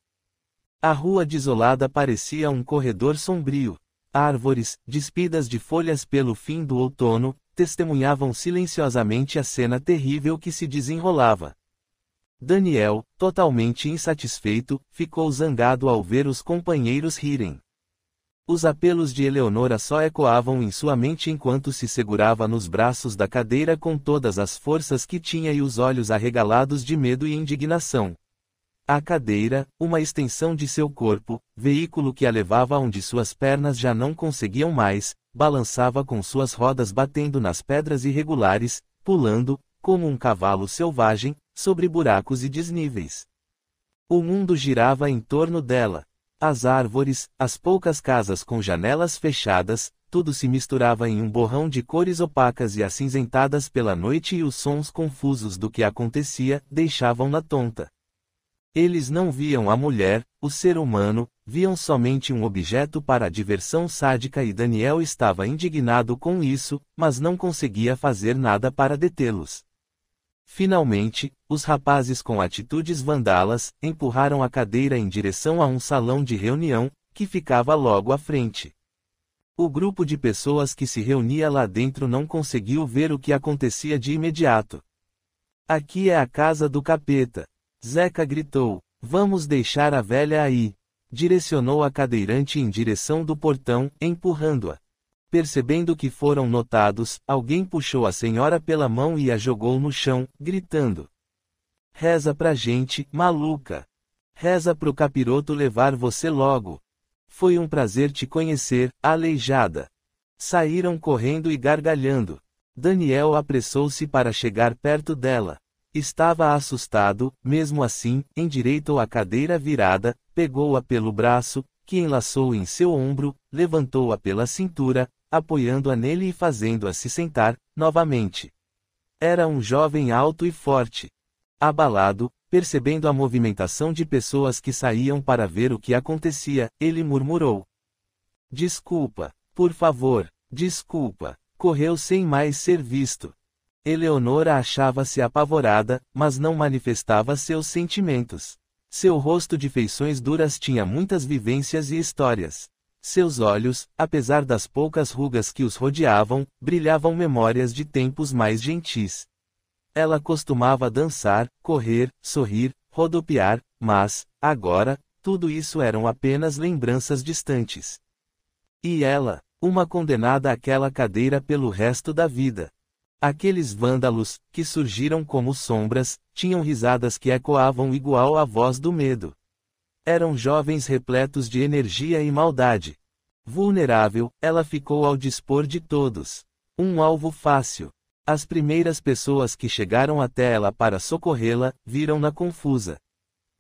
A rua desolada parecia um corredor sombrio. Árvores, despidas de folhas pelo fim do outono, testemunhavam silenciosamente a cena terrível que se desenrolava. Daniel, totalmente insatisfeito, ficou zangado ao ver os companheiros rirem. Os apelos de Eleonora só ecoavam em sua mente enquanto se segurava nos braços da cadeira com todas as forças que tinha e os olhos arregalados de medo e indignação. A cadeira, uma extensão de seu corpo, veículo que a levava onde suas pernas já não conseguiam mais, balançava com suas rodas batendo nas pedras irregulares, pulando, como um cavalo selvagem, sobre buracos e desníveis. O mundo girava em torno dela. As árvores, as poucas casas com janelas fechadas, tudo se misturava em um borrão de cores opacas e acinzentadas pela noite e os sons confusos do que acontecia, deixavam-na tonta. Eles não viam a mulher, o ser humano, viam somente um objeto para a diversão sádica e Daniel estava indignado com isso, mas não conseguia fazer nada para detê-los. Finalmente, os rapazes com atitudes vandalas, empurraram a cadeira em direção a um salão de reunião, que ficava logo à frente. O grupo de pessoas que se reunia lá dentro não conseguiu ver o que acontecia de imediato. Aqui é a casa do capeta. Zeca gritou. Vamos deixar a velha aí. Direcionou a cadeirante em direção do portão, empurrando-a. Percebendo que foram notados, alguém puxou a senhora pela mão e a jogou no chão, gritando. Reza pra gente, maluca. Reza pro capiroto levar você logo. Foi um prazer te conhecer, aleijada. Saíram correndo e gargalhando. Daniel apressou-se para chegar perto dela. Estava assustado, mesmo assim, endireitou a cadeira virada, pegou-a pelo braço, que enlaçou em seu ombro, levantou-a pela cintura, apoiando-a nele e fazendo-a se sentar, novamente. Era um jovem alto e forte. Abalado, percebendo a movimentação de pessoas que saíam para ver o que acontecia, ele murmurou. Desculpa, por favor, desculpa. Correu sem mais ser visto. Eleonora achava-se apavorada, mas não manifestava seus sentimentos. Seu rosto de feições duras tinha muitas vivências e histórias. Seus olhos, apesar das poucas rugas que os rodeavam, brilhavam memórias de tempos mais gentis. Ela costumava dançar, correr, sorrir, rodopiar, mas, agora, tudo isso eram apenas lembranças distantes. E ela, uma condenada àquela cadeira pelo resto da vida. Aqueles vândalos, que surgiram como sombras, tinham risadas que ecoavam igual à voz do medo. Eram jovens repletos de energia e maldade. Vulnerável, ela ficou ao dispor de todos. Um alvo fácil. As primeiras pessoas que chegaram até ela para socorrê-la, viram-na confusa.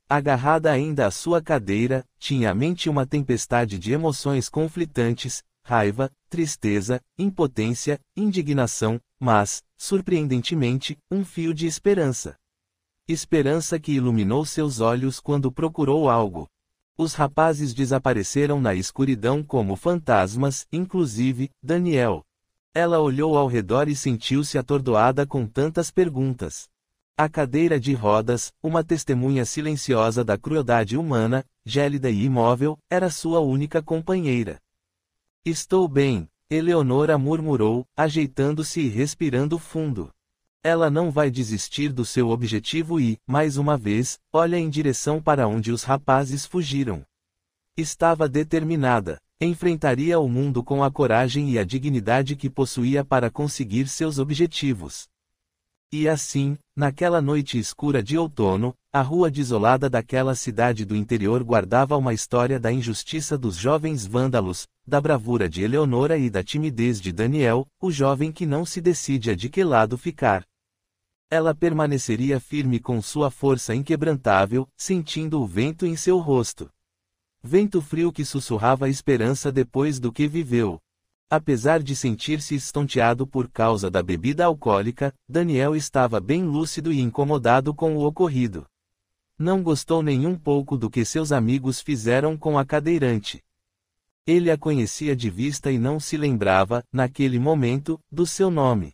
Agarrada ainda à sua cadeira, tinha à mente uma tempestade de emoções conflitantes, raiva, tristeza, impotência, indignação, mas, surpreendentemente, um fio de esperança. Esperança que iluminou seus olhos quando procurou algo. Os rapazes desapareceram na escuridão como fantasmas, inclusive, Daniel. Ela olhou ao redor e sentiu-se atordoada com tantas perguntas. A cadeira de rodas, uma testemunha silenciosa da crueldade humana, gélida e imóvel, era sua única companheira. Estou bem, Eleonora murmurou, ajeitando-se e respirando fundo. Ela não vai desistir do seu objetivo e, mais uma vez, olha em direção para onde os rapazes fugiram. Estava determinada. Enfrentaria o mundo com a coragem e a dignidade que possuía para conseguir seus objetivos. E assim, naquela noite escura de outono, a rua desolada daquela cidade do interior guardava uma história da injustiça dos jovens vândalos, da bravura de Eleonora e da timidez de Daniel, o jovem que não se decide a de que lado ficar. Ela permaneceria firme com sua força inquebrantável, sentindo o vento em seu rosto. Vento frio que sussurrava esperança depois do que viveu. Apesar de sentir-se estonteado por causa da bebida alcoólica, Daniel estava bem lúcido e incomodado com o ocorrido. Não gostou nem um pouco do que seus amigos fizeram com a cadeirante. Ele a conhecia de vista e não se lembrava, naquele momento, do seu nome.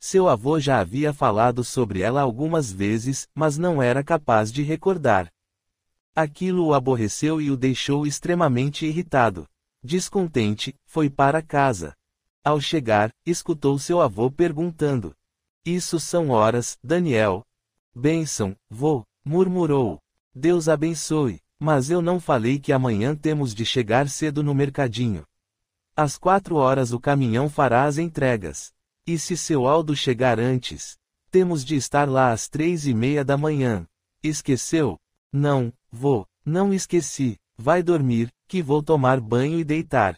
Seu avô já havia falado sobre ela algumas vezes, mas não era capaz de recordar. Aquilo o aborreceu e o deixou extremamente irritado. Descontente, foi para casa. Ao chegar, escutou seu avô perguntando. Isso são horas, Daniel. Bênção, vô, murmurou. Deus abençoe, mas eu não falei que amanhã temos de chegar cedo no mercadinho. Às 4 horas o caminhão fará as entregas. E se seu Aldo chegar antes? Temos de estar lá às 3:30 da manhã. Esqueceu? Não, vô, não esqueci. Vai dormir, que vou tomar banho e deitar.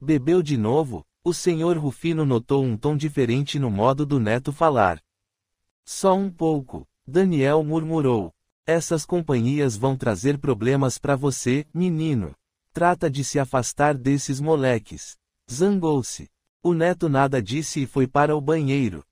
Bebeu de novo? O senhor Rufino notou um tom diferente no modo do neto falar. Só um pouco, Daniel murmurou. Essas companhias vão trazer problemas para você, menino. Trata de se afastar desses moleques. Zangou-se. O neto nada disse e foi para o banheiro.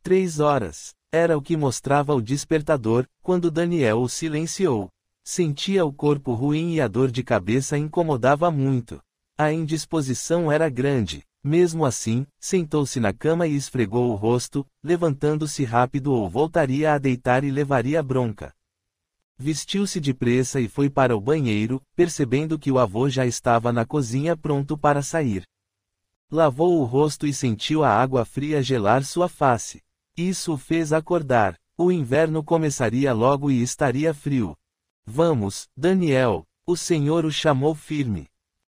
3 horas. Era o que mostrava o despertador, quando Daniel o silenciou. Sentia o corpo ruim e a dor de cabeça incomodava muito. A indisposição era grande. Mesmo assim, sentou-se na cama e esfregou o rosto, levantando-se rápido ou voltaria a deitar e levaria bronca. Vestiu-se depressa e foi para o banheiro, percebendo que o avô já estava na cozinha pronto para sair. Lavou o rosto e sentiu a água fria gelar sua face. Isso o fez acordar. O inverno começaria logo e estaria frio. Vamos, Daniel, o senhor o chamou firme.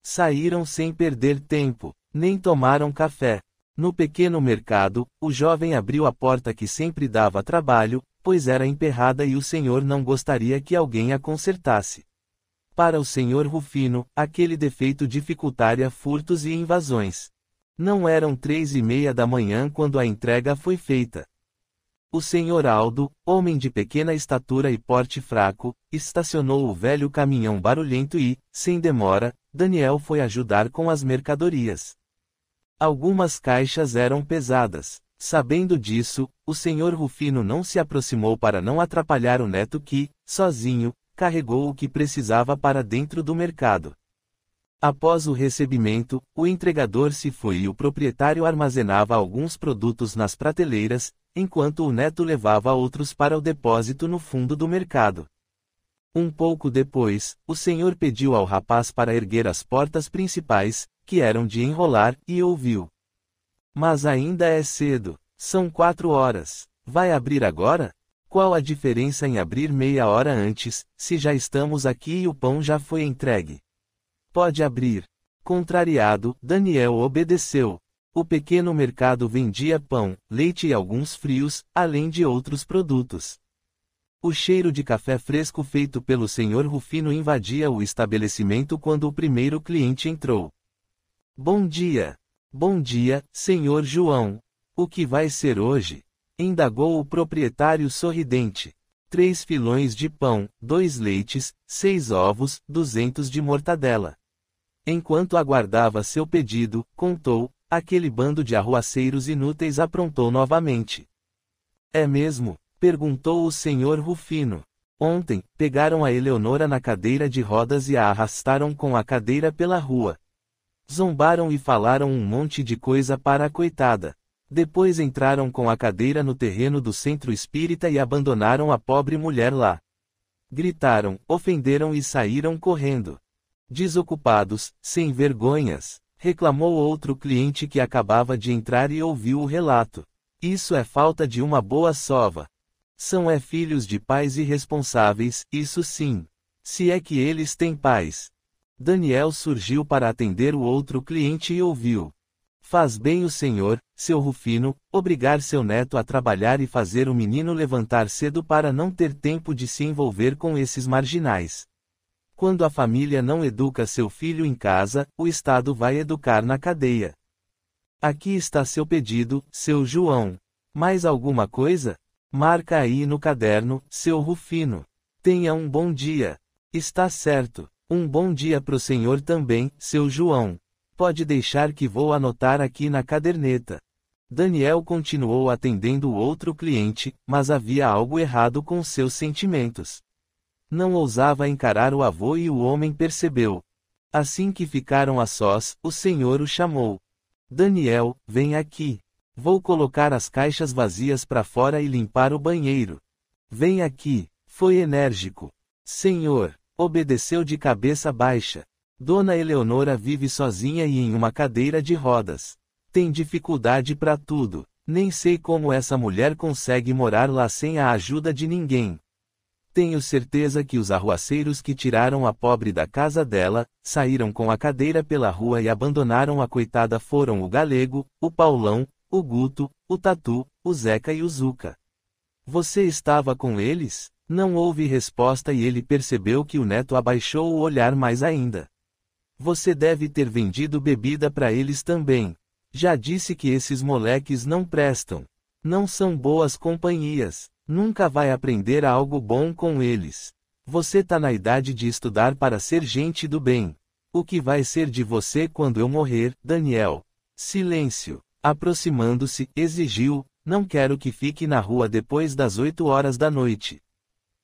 Saíram sem perder tempo, nem tomaram café. No pequeno mercado, o jovem abriu a porta que sempre dava trabalho, pois era emperrada e o senhor não gostaria que alguém a consertasse. Para o senhor Rufino, aquele defeito dificultaria furtos e invasões. Não eram 3:30 da manhã quando a entrega foi feita. O senhor Aldo, homem de pequena estatura e porte fraco, estacionou o velho caminhão barulhento e, sem demora, Daniel foi ajudar com as mercadorias. Algumas caixas eram pesadas. Sabendo disso, o senhor Rufino não se aproximou para não atrapalhar o neto que, sozinho, carregou o que precisava para dentro do mercado. Após o recebimento, o entregador se foi e o proprietário armazenava alguns produtos nas prateleiras, enquanto o neto levava outros para o depósito no fundo do mercado. Um pouco depois, o senhor pediu ao rapaz para erguer as portas principais, que eram de enrolar, e ouviu. Mas ainda é cedo. São 4 horas. Vai abrir agora? Qual a diferença em abrir meia hora antes, se já estamos aqui e o pão já foi entregue? Pode abrir. Contrariado, Daniel obedeceu. O pequeno mercado vendia pão, leite e alguns frios, além de outros produtos. O cheiro de café fresco feito pelo senhor Rufino invadia o estabelecimento quando o primeiro cliente entrou. Bom dia. Bom dia, senhor João. O que vai ser hoje? Indagou o proprietário sorridente. 3 filões de pão, 2 leites, 6 ovos, 200 de mortadela. Enquanto aguardava seu pedido, contou, aquele bando de arruaceiros inúteis aprontou novamente. É mesmo? Perguntou o senhor Rufino. Ontem, pegaram a Eleonora na cadeira de rodas e a arrastaram com a cadeira pela rua. Zombaram e falaram um monte de coisa para a coitada. Depois entraram com a cadeira no terreno do centro espírita e abandonaram a pobre mulher lá. Gritaram, ofenderam e saíram correndo. Desocupados, sem vergonhas, reclamou outro cliente que acabava de entrar e ouviu o relato. Isso é falta de uma boa sova. São filhos de pais irresponsáveis, isso sim. Se é que eles têm pais. Daniel surgiu para atender o outro cliente e ouviu. Faz bem o senhor, seu Rufino, obrigar seu neto a trabalhar e fazer o menino levantar cedo para não ter tempo de se envolver com esses marginais. Quando a família não educa seu filho em casa, o Estado vai educar na cadeia. Aqui está seu pedido, seu João. Mais alguma coisa? Marca aí no caderno, seu Rufino. Tenha um bom dia. Está certo. Um bom dia pro senhor também, seu João. Pode deixar que vou anotar aqui na caderneta. Daniel continuou atendendo o outro cliente, mas havia algo errado com seus sentimentos. Não ousava encarar o avô e o homem percebeu. Assim que ficaram a sós, o senhor o chamou. Daniel, vem aqui. Vou colocar as caixas vazias para fora e limpar o banheiro. Vem aqui. Foi enérgico. Senhor. Obedeceu de cabeça baixa. Dona Eleonora vive sozinha e em uma cadeira de rodas. Tem dificuldade para tudo. Nem sei como essa mulher consegue morar lá sem a ajuda de ninguém. Tenho certeza que os arruaceiros que tiraram a pobre da casa dela, saíram com a cadeira pela rua e abandonaram a coitada foram o Galego, o Paulão, o Guto, o Tatu, o Zeca e o Zuca. Você estava com eles? Não houve resposta e ele percebeu que o neto abaixou o olhar mais ainda. Você deve ter vendido bebida para eles também. Já disse que esses moleques não prestam. Não são boas companhias. Nunca vai aprender algo bom com eles. Você tá na idade de estudar para ser gente do bem. O que vai ser de você quando eu morrer, Daniel? Silêncio. Aproximando-se, exigiu, não quero que fique na rua depois das 8 horas da noite.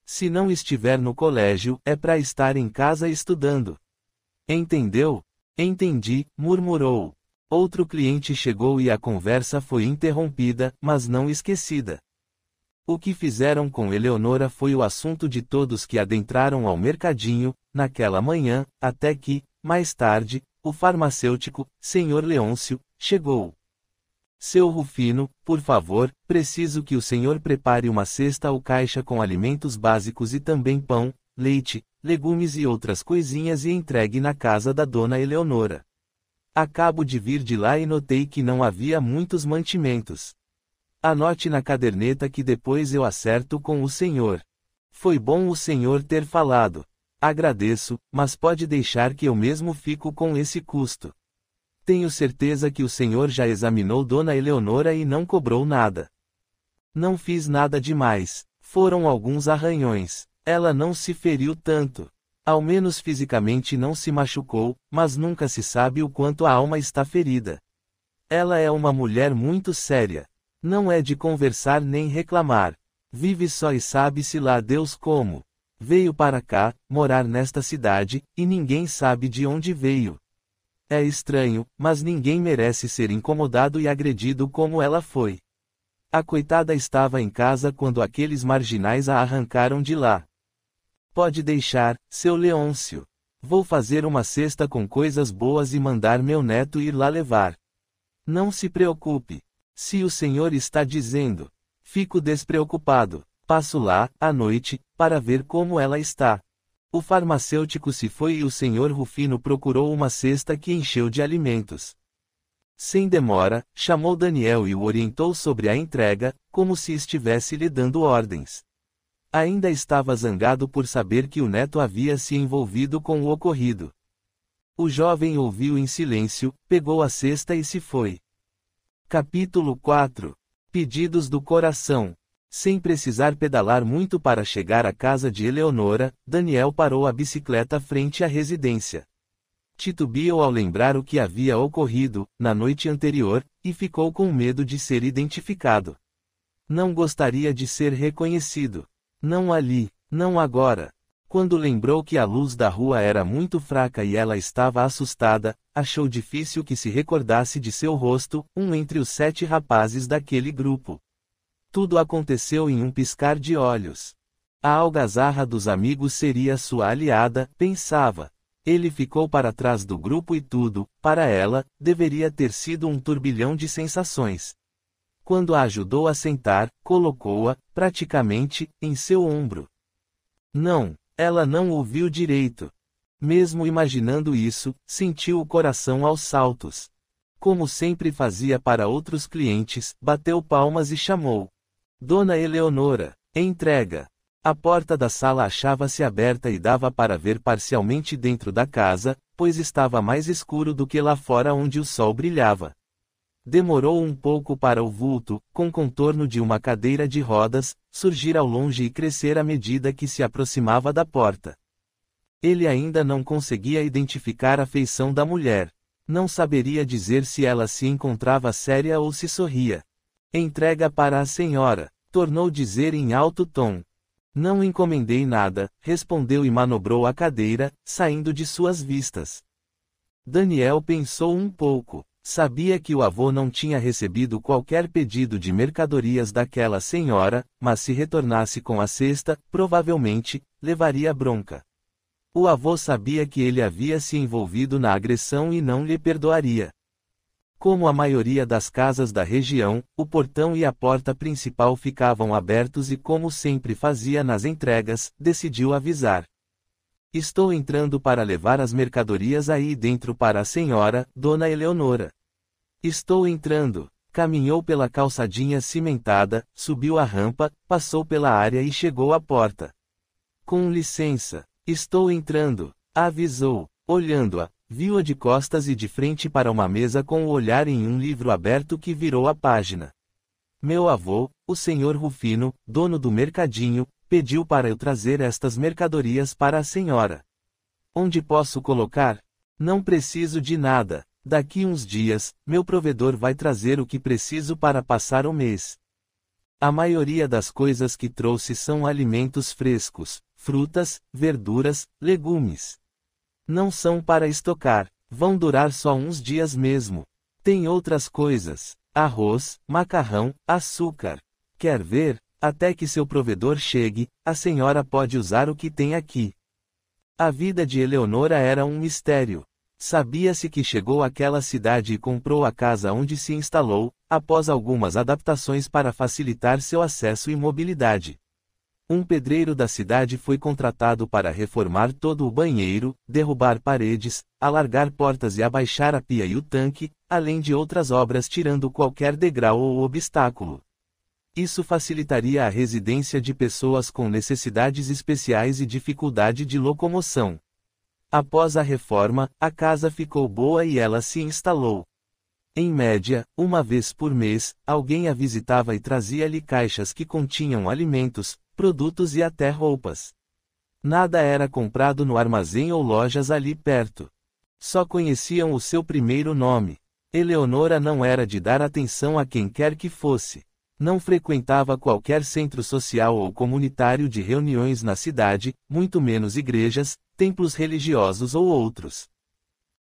Se não estiver no colégio, é para estar em casa estudando. Entendeu? Entendi, murmurou. Outro cliente chegou e a conversa foi interrompida, mas não esquecida. O que fizeram com Eleonora foi o assunto de todos que adentraram ao mercadinho, naquela manhã, até que, mais tarde, o farmacêutico, Sr. Leôncio, chegou. Seu Rufino, por favor, preciso que o senhor prepare uma cesta ou caixa com alimentos básicos e também pão, leite, legumes e outras coisinhas e entregue na casa da dona Eleonora. Acabo de vir de lá e notei que não havia muitos mantimentos. Anote na caderneta que depois eu acerto com o senhor. Foi bom o senhor ter falado. Agradeço, mas pode deixar que eu mesmo fico com esse custo. Tenho certeza que o senhor já examinou Dona Eleonora e não cobrou nada. Não fiz nada demais. Foram alguns arranhões. Ela não se feriu tanto. Ao menos fisicamente não se machucou, mas nunca se sabe o quanto a alma está ferida. Ela é uma mulher muito séria. Não é de conversar nem reclamar. Vive só e sabe-se lá Deus como. Veio para cá, morar nesta cidade, e ninguém sabe de onde veio. É estranho, mas ninguém merece ser incomodado e agredido como ela foi. A coitada estava em casa quando aqueles marginais a arrancaram de lá. Pode deixar, seu Leôncio. Vou fazer uma cesta com coisas boas e mandar meu neto ir lá levar. Não se preocupe. Se o senhor está dizendo, fico despreocupado. Passo lá, à noite, para ver como ela está. O farmacêutico se foi e o senhor Rufino procurou uma cesta que encheu de alimentos. Sem demora, chamou Daniel e o orientou sobre a entrega, como se estivesse lhe dando ordens. Ainda estava zangado por saber que o neto havia se envolvido com o ocorrido. O jovem ouviu em silêncio, pegou a cesta e se foi. Capítulo 4. Pedidos do coração. Sem precisar pedalar muito para chegar à casa de Eleonora, Daniel parou a bicicleta frente à residência. Titubeou ao lembrar o que havia ocorrido, na noite anterior, e ficou com medo de ser identificado. Não gostaria de ser reconhecido. Não ali, não agora. Quando lembrou que a luz da rua era muito fraca e ela estava assustada, achou difícil que se recordasse de seu rosto, entre os 7 rapazes daquele grupo. Tudo aconteceu em um piscar de olhos. A algazarra dos amigos seria sua aliada, pensava. Ele ficou para trás do grupo e tudo, para ela, deveria ter sido um turbilhão de sensações. Quando a ajudou a sentar, colocou-a, praticamente, em seu ombro. Não, ela não ouviu direito. Mesmo imaginando isso, sentiu o coração aos saltos. Como sempre fazia para outros clientes, bateu palmas e chamou. Dona Eleonora, entrega. A porta da sala achava-se aberta e dava para ver parcialmente dentro da casa, pois estava mais escuro do que lá fora onde o sol brilhava. Demorou um pouco para o vulto, com contorno de uma cadeira de rodas, surgir ao longe e crescer à medida que se aproximava da porta. Ele ainda não conseguia identificar a feição da mulher. Não saberia dizer se ela se encontrava séria ou se sorria. Entrega para a senhora, tornou dizer em alto tom. Não encomendei nada, respondeu e manobrou a cadeira, saindo de suas vistas. Daniel pensou um pouco. Sabia que o avô não tinha recebido qualquer pedido de mercadorias daquela senhora, mas se retornasse com a cesta, provavelmente, levaria bronca. O avô sabia que ele havia se envolvido na agressão e não lhe perdoaria. Como a maioria das casas da região, o portão e a porta principal ficavam abertos e como sempre fazia nas entregas, decidiu avisar. Estou entrando para levar as mercadorias aí dentro para a senhora, Dona Eleonora. Estou entrando. Caminhou pela calçadinha cimentada, subiu a rampa, passou pela área e chegou à porta. Com licença. Estou entrando, avisou. Olhando-a, viu-a de costas e de frente para uma mesa com o olhar em um livro aberto que virou a página. Meu avô, o senhor Rufino, dono do mercadinho, pediu para eu trazer estas mercadorias para a senhora. Onde posso colocar? Não preciso de nada. Daqui uns dias, meu provedor vai trazer o que preciso para passar o mês. A maioria das coisas que trouxe são alimentos frescos, frutas, verduras, legumes. Não são para estocar, vão durar só uns dias mesmo. Tem outras coisas, arroz, macarrão, açúcar. Quer ver? Até que seu provedor chegue, a senhora pode usar o que tem aqui. A vida de Eleonora era um mistério. Sabia-se que chegou àquela cidade e comprou a casa onde se instalou, após algumas adaptações para facilitar seu acesso e mobilidade. Um pedreiro da cidade foi contratado para reformar todo o banheiro, derrubar paredes, alargar portas e abaixar a pia e o tanque, além de outras obras tirando qualquer degrau ou obstáculo. Isso facilitaria a residência de pessoas com necessidades especiais e dificuldade de locomoção. Após a reforma, a casa ficou boa e ela se instalou. Em média, uma vez por mês, alguém a visitava e trazia-lhe caixas que continham alimentos, produtos e até roupas. Nada era comprado no armazém ou lojas ali perto. Só conheciam o seu primeiro nome. Eleonora não era de dar atenção a quem quer que fosse. Não frequentava qualquer centro social ou comunitário de reuniões na cidade, muito menos igrejas, templos religiosos ou outros.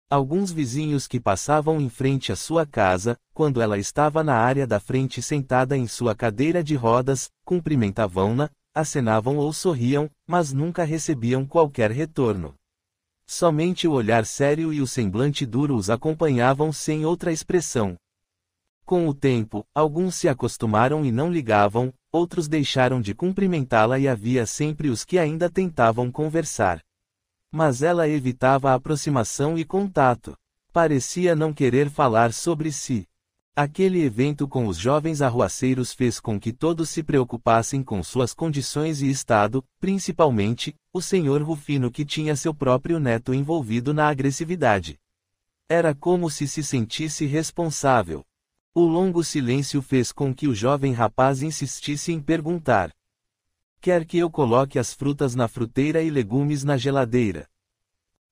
Alguns vizinhos que passavam em frente à sua casa, quando ela estava na área da frente sentada em sua cadeira de rodas, cumprimentavam-na, acenavam ou sorriam, mas nunca recebiam qualquer retorno. Somente o olhar sério e o semblante duro os acompanhavam sem outra expressão. Com o tempo, alguns se acostumaram e não ligavam, outros deixaram de cumprimentá-la e havia sempre os que ainda tentavam conversar. Mas ela evitava a aproximação e contato. Parecia não querer falar sobre si. Aquele evento com os jovens arruaceiros fez com que todos se preocupassem com suas condições e estado, principalmente, o Sr. Rufino que tinha seu próprio neto envolvido na agressividade. Era como se sentisse responsável. O longo silêncio fez com que o jovem rapaz insistisse em perguntar. Quer que eu coloque as frutas na fruteira e legumes na geladeira?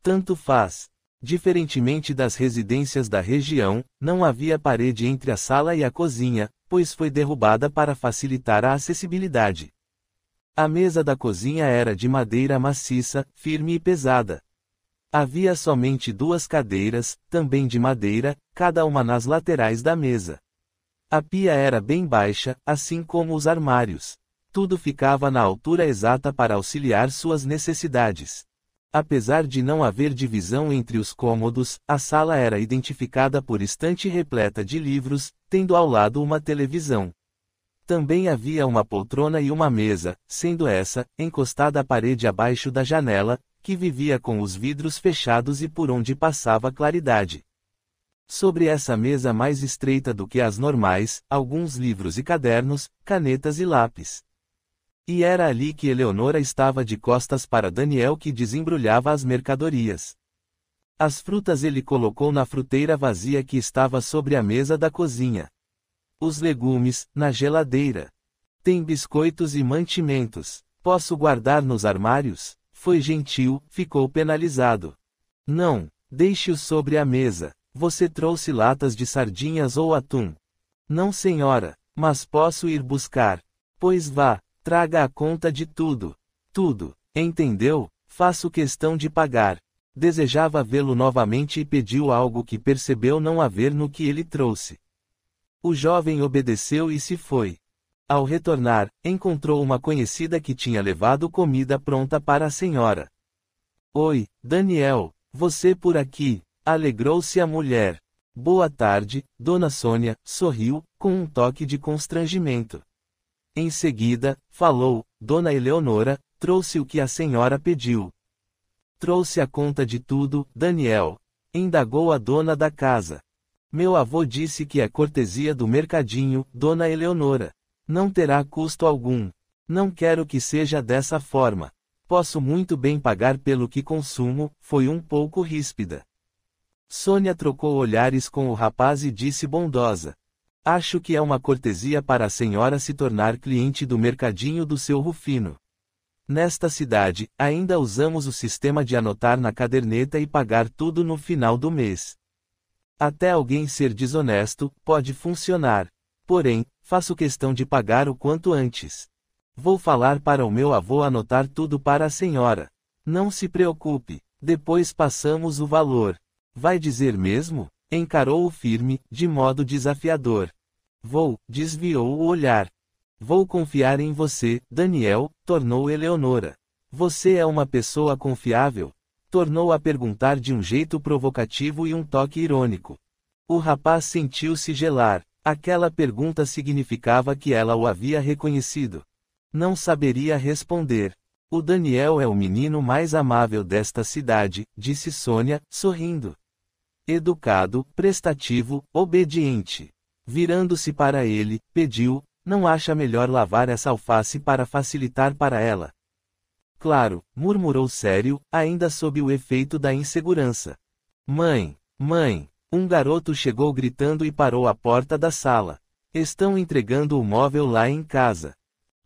Tanto faz. Diferentemente das residências da região, não havia parede entre a sala e a cozinha, pois foi derrubada para facilitar a acessibilidade. A mesa da cozinha era de madeira maciça, firme e pesada. Havia somente 2 cadeiras, também de madeira, cada uma nas laterais da mesa. A pia era bem baixa, assim como os armários. Tudo ficava na altura exata para auxiliar suas necessidades. Apesar de não haver divisão entre os cômodos, a sala era identificada por estante repleta de livros, tendo ao lado uma televisão. Também havia uma poltrona e uma mesa, sendo essa, encostada à parede abaixo da janela, que vivia com os vidros fechados e por onde passava claridade. Sobre essa mesa mais estreita do que as normais, alguns livros e cadernos, canetas e lápis. E era ali que Eleonora estava de costas para Daniel que desembrulhava as mercadorias. As frutas ele colocou na fruteira vazia que estava sobre a mesa da cozinha. Os legumes, na geladeira. Tem biscoitos e mantimentos. Posso guardar nos armários? Foi gentil, ficou penalizado. Não, deixe-os sobre a mesa. Você trouxe latas de sardinhas ou atum? Não, senhora, mas posso ir buscar. Pois vá. Traga a conta de tudo. Tudo, entendeu? Faço questão de pagar. Desejava vê-lo novamente e pediu algo que percebeu não haver no que ele trouxe. O jovem obedeceu e se foi. Ao retornar, encontrou uma conhecida que tinha levado comida pronta para a senhora. Oi, Daniel, você por aqui? Alegrou-se a mulher. Boa tarde, Dona Sônia, sorriu, com um toque de constrangimento. Em seguida, falou, Dona Eleonora, trouxe o que a senhora pediu. Trouxe a conta de tudo, Daniel. Indagou a dona da casa. Meu avô disse que é cortesia do mercadinho, Dona Eleonora. Não terá custo algum. Não quero que seja dessa forma. Posso muito bem pagar pelo que consumo, foi um pouco ríspida. Sônia trocou olhares com o rapaz e disse bondosa. Acho que é uma cortesia para a senhora se tornar cliente do mercadinho do seu Rufino. Nesta cidade, ainda usamos o sistema de anotar na caderneta e pagar tudo no final do mês. Até alguém ser desonesto, pode funcionar. Porém, faço questão de pagar o quanto antes. Vou falar para o meu avô anotar tudo para a senhora. Não se preocupe, depois passamos o valor. Vai dizer mesmo? Encarou-o firme, de modo desafiador. Vou, desviou o olhar. Vou confiar em você, Daniel, tornou Eleonora. Você é uma pessoa confiável? Tornou a perguntar de um jeito provocativo e um toque irônico. O rapaz sentiu-se gelar. Aquela pergunta significava que ela o havia reconhecido. Não saberia responder. O Daniel é o menino mais amável desta cidade, disse Sônia, sorrindo. Educado, prestativo, obediente. Virando-se para ele, pediu, não acha melhor lavar essa alface para facilitar para ela? Claro, murmurou sério, ainda sob o efeito da insegurança. Mãe, mãe! Um garoto chegou gritando e parou à porta da sala. Estão entregando o móvel lá em casa.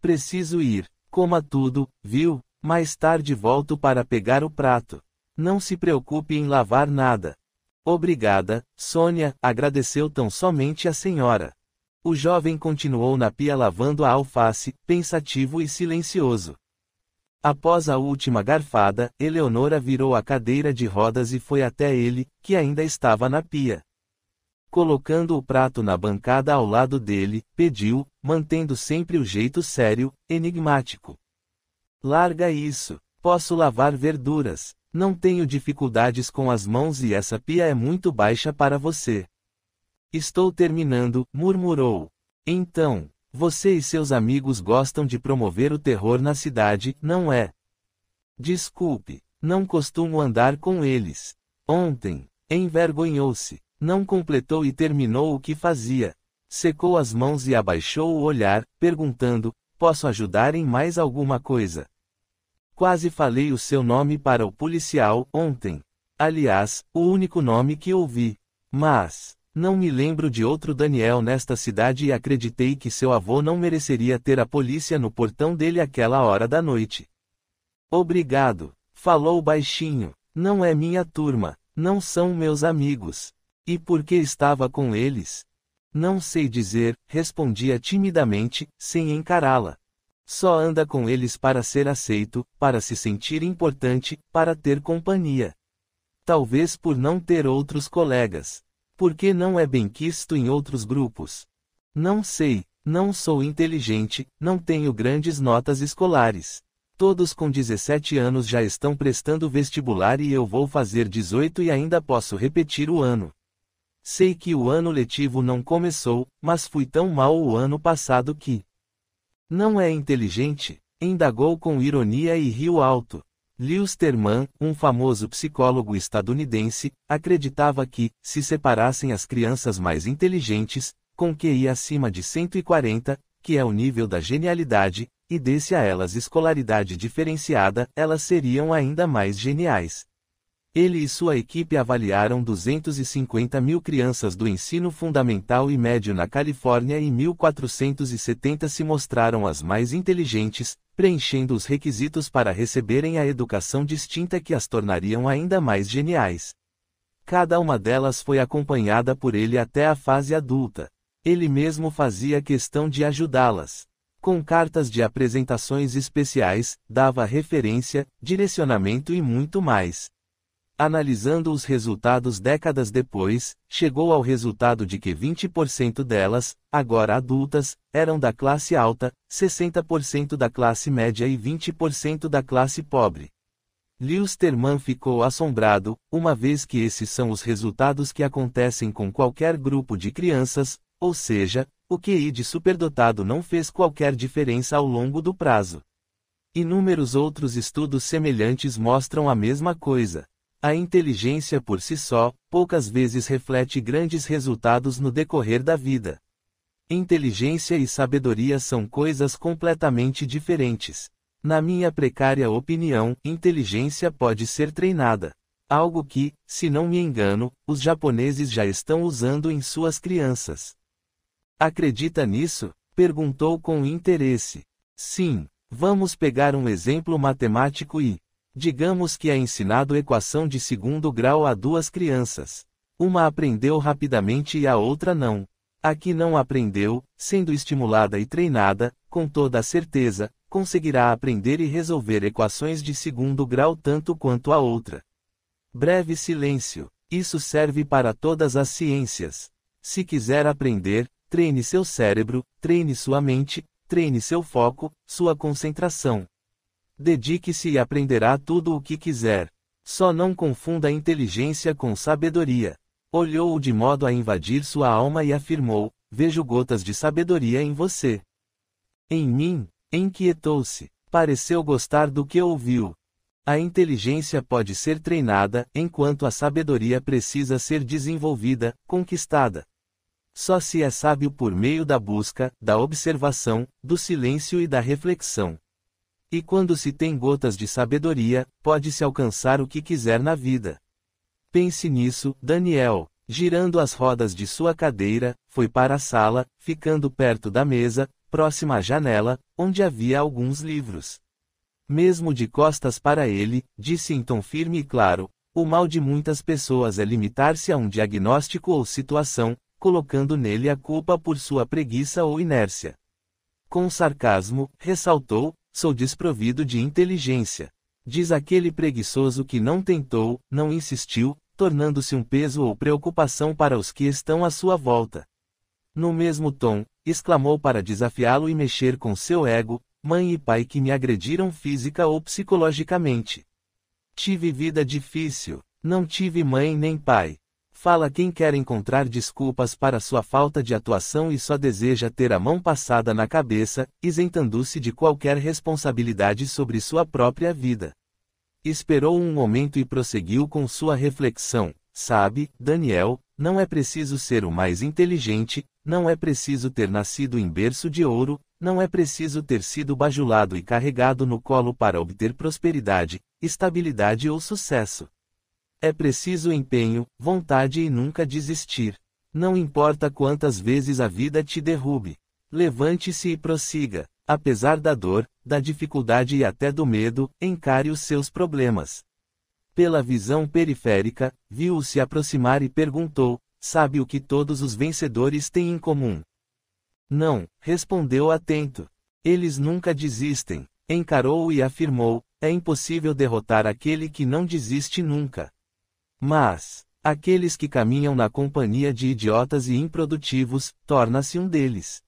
Preciso ir. Coma tudo, viu? Mais tarde volto para pegar o prato. Não se preocupe em lavar nada. Obrigada, Sônia, agradeceu tão somente a senhora. O jovem continuou na pia lavando a alface, pensativo e silencioso. Após a última garfada, Eleonora virou a cadeira de rodas e foi até ele, que ainda estava na pia. Colocando o prato na bancada ao lado dele, pediu, mantendo sempre o jeito sério, enigmático. Larga isso, posso lavar verduras. Não tenho dificuldades com as mãos e essa pia é muito baixa para você. Estou terminando, murmurou. Então, você e seus amigos gostam de promover o terror na cidade, não é? Desculpe, não costumo andar com eles. Ontem, envergonhou-se, não completou e terminou o que fazia. Secou as mãos e abaixou o olhar, perguntando, posso ajudar em mais alguma coisa? Quase falei o seu nome para o policial, ontem. Aliás, o único nome que ouvi. Mas, não me lembro de outro Daniel nesta cidade e acreditei que seu avô não mereceria ter a polícia no portão dele àquela hora da noite. Obrigado, falou baixinho. Não é minha turma, não são meus amigos. E por que estava com eles? Não sei dizer, respondia timidamente, sem encará-la. Só anda com eles para ser aceito, para se sentir importante, para ter companhia. Talvez por não ter outros colegas. Porque não é benquisto em outros grupos. Não sei, não sou inteligente, não tenho grandes notas escolares. Todos com 17 anos já estão prestando vestibular e eu vou fazer 18 e ainda posso repetir o ano. Sei que o ano letivo não começou, mas fui tão mal o ano passado que... Não é inteligente? Indagou com ironia e riu alto. Lewis Terman, um famoso psicólogo estadunidense, acreditava que, se separassem as crianças mais inteligentes, com QI acima de 140, que é o nível da genialidade, e desse a elas escolaridade diferenciada, elas seriam ainda mais geniais. Ele e sua equipe avaliaram 250 mil crianças do ensino fundamental e médio na Califórnia e 1.470 se mostraram as mais inteligentes, preenchendo os requisitos para receberem a educação distinta que as tornariam ainda mais geniais. Cada uma delas foi acompanhada por ele até a fase adulta. Ele mesmo fazia questão de ajudá-las. Com cartas de apresentações especiais, dava referência, direcionamento e muito mais. Analisando os resultados décadas depois, chegou ao resultado de que 20% delas, agora adultas, eram da classe alta, 60% da classe média e 20% da classe pobre. Lewis Terman ficou assombrado, uma vez que esses são os resultados que acontecem com qualquer grupo de crianças, ou seja, o QI de superdotado não fez qualquer diferença ao longo do prazo. Inúmeros outros estudos semelhantes mostram a mesma coisa. A inteligência por si só, poucas vezes reflete grandes resultados no decorrer da vida. Inteligência e sabedoria são coisas completamente diferentes. Na minha precária opinião, inteligência pode ser treinada. Algo que, se não me engano, os japoneses já estão usando em suas crianças. Acredita nisso? Perguntou com interesse. Sim, vamos pegar um exemplo matemático e... Digamos que é ensinado equação de segundo grau a duas crianças. Uma aprendeu rapidamente e a outra não. A que não aprendeu, sendo estimulada e treinada, com toda a certeza, conseguirá aprender e resolver equações de segundo grau tanto quanto a outra. Breve silêncio. Isso serve para todas as ciências. Se quiser aprender, treine seu cérebro, treine sua mente, treine seu foco, sua concentração. Dedique-se e aprenderá tudo o que quiser. Só não confunda inteligência com sabedoria. Olhou-o de modo a invadir sua alma e afirmou, vejo gotas de sabedoria em você. Em mim, inquietou-se. Pareceu gostar do que ouviu. A inteligência pode ser treinada, enquanto a sabedoria precisa ser desenvolvida, conquistada. Só se é sábio por meio da busca, da observação, do silêncio e da reflexão. E quando se tem gotas de sabedoria, pode-se alcançar o que quiser na vida. Pense nisso, Daniel. Girando as rodas de sua cadeira, foi para a sala, ficando perto da mesa, próxima à janela, onde havia alguns livros. Mesmo de costas para ele, disse em tom firme e claro: o mal de muitas pessoas é limitar-se a um diagnóstico ou situação, colocando nele a culpa por sua preguiça ou inércia. Com sarcasmo, ressaltou: sou desprovido de inteligência. Diz aquele preguiçoso que não tentou, não insistiu, tornando-se um peso ou preocupação para os que estão à sua volta. No mesmo tom, exclamou para desafiá-lo e mexer com seu ego: mãe e pai que me agrediram física ou psicologicamente. Tive vida difícil, não tive mãe nem pai. Fala quem quer encontrar desculpas para sua falta de atuação e só deseja ter a mão passada na cabeça, isentando-se de qualquer responsabilidade sobre sua própria vida. Esperou um momento e prosseguiu com sua reflexão: sabe, Daniel, não é preciso ser o mais inteligente, não é preciso ter nascido em berço de ouro, não é preciso ter sido bajulado e carregado no colo para obter prosperidade, estabilidade ou sucesso. É preciso empenho, vontade e nunca desistir. Não importa quantas vezes a vida te derrube. Levante-se e prossiga. Apesar da dor, da dificuldade e até do medo, encare os seus problemas. Pela visão periférica, viu-o se aproximar e perguntou: sabe o que todos os vencedores têm em comum? Não, respondeu atento. Eles nunca desistem. Encarou-o e afirmou: é impossível derrotar aquele que não desiste nunca. Mas, aqueles que caminham na companhia de idiotas e improdutivos, torna-se um deles.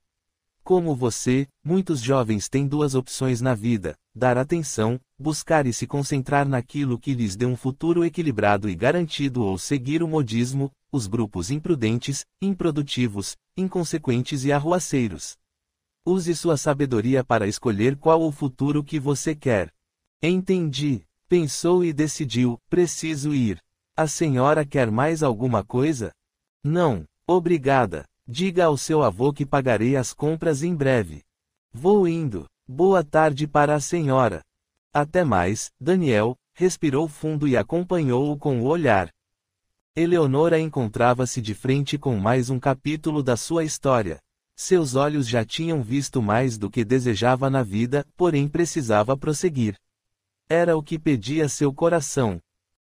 Como você, muitos jovens têm duas opções na vida: dar atenção, buscar e se concentrar naquilo que lhes dê um futuro equilibrado e garantido, ou seguir o modismo, os grupos imprudentes, improdutivos, inconsequentes e arruaceiros. Use sua sabedoria para escolher qual o futuro que você quer. Entendi. Pensou e decidiu: preciso ir. A senhora quer mais alguma coisa? Não, obrigada. Diga ao seu avô que pagarei as compras em breve. Vou indo. Boa tarde para a senhora. Até mais, Daniel. Respirou fundo e acompanhou-o com o olhar. Eleonora encontrava-se de frente com mais um capítulo da sua história. Seus olhos já tinham visto mais do que desejava na vida, porém precisava prosseguir. Era o que pedia seu coração.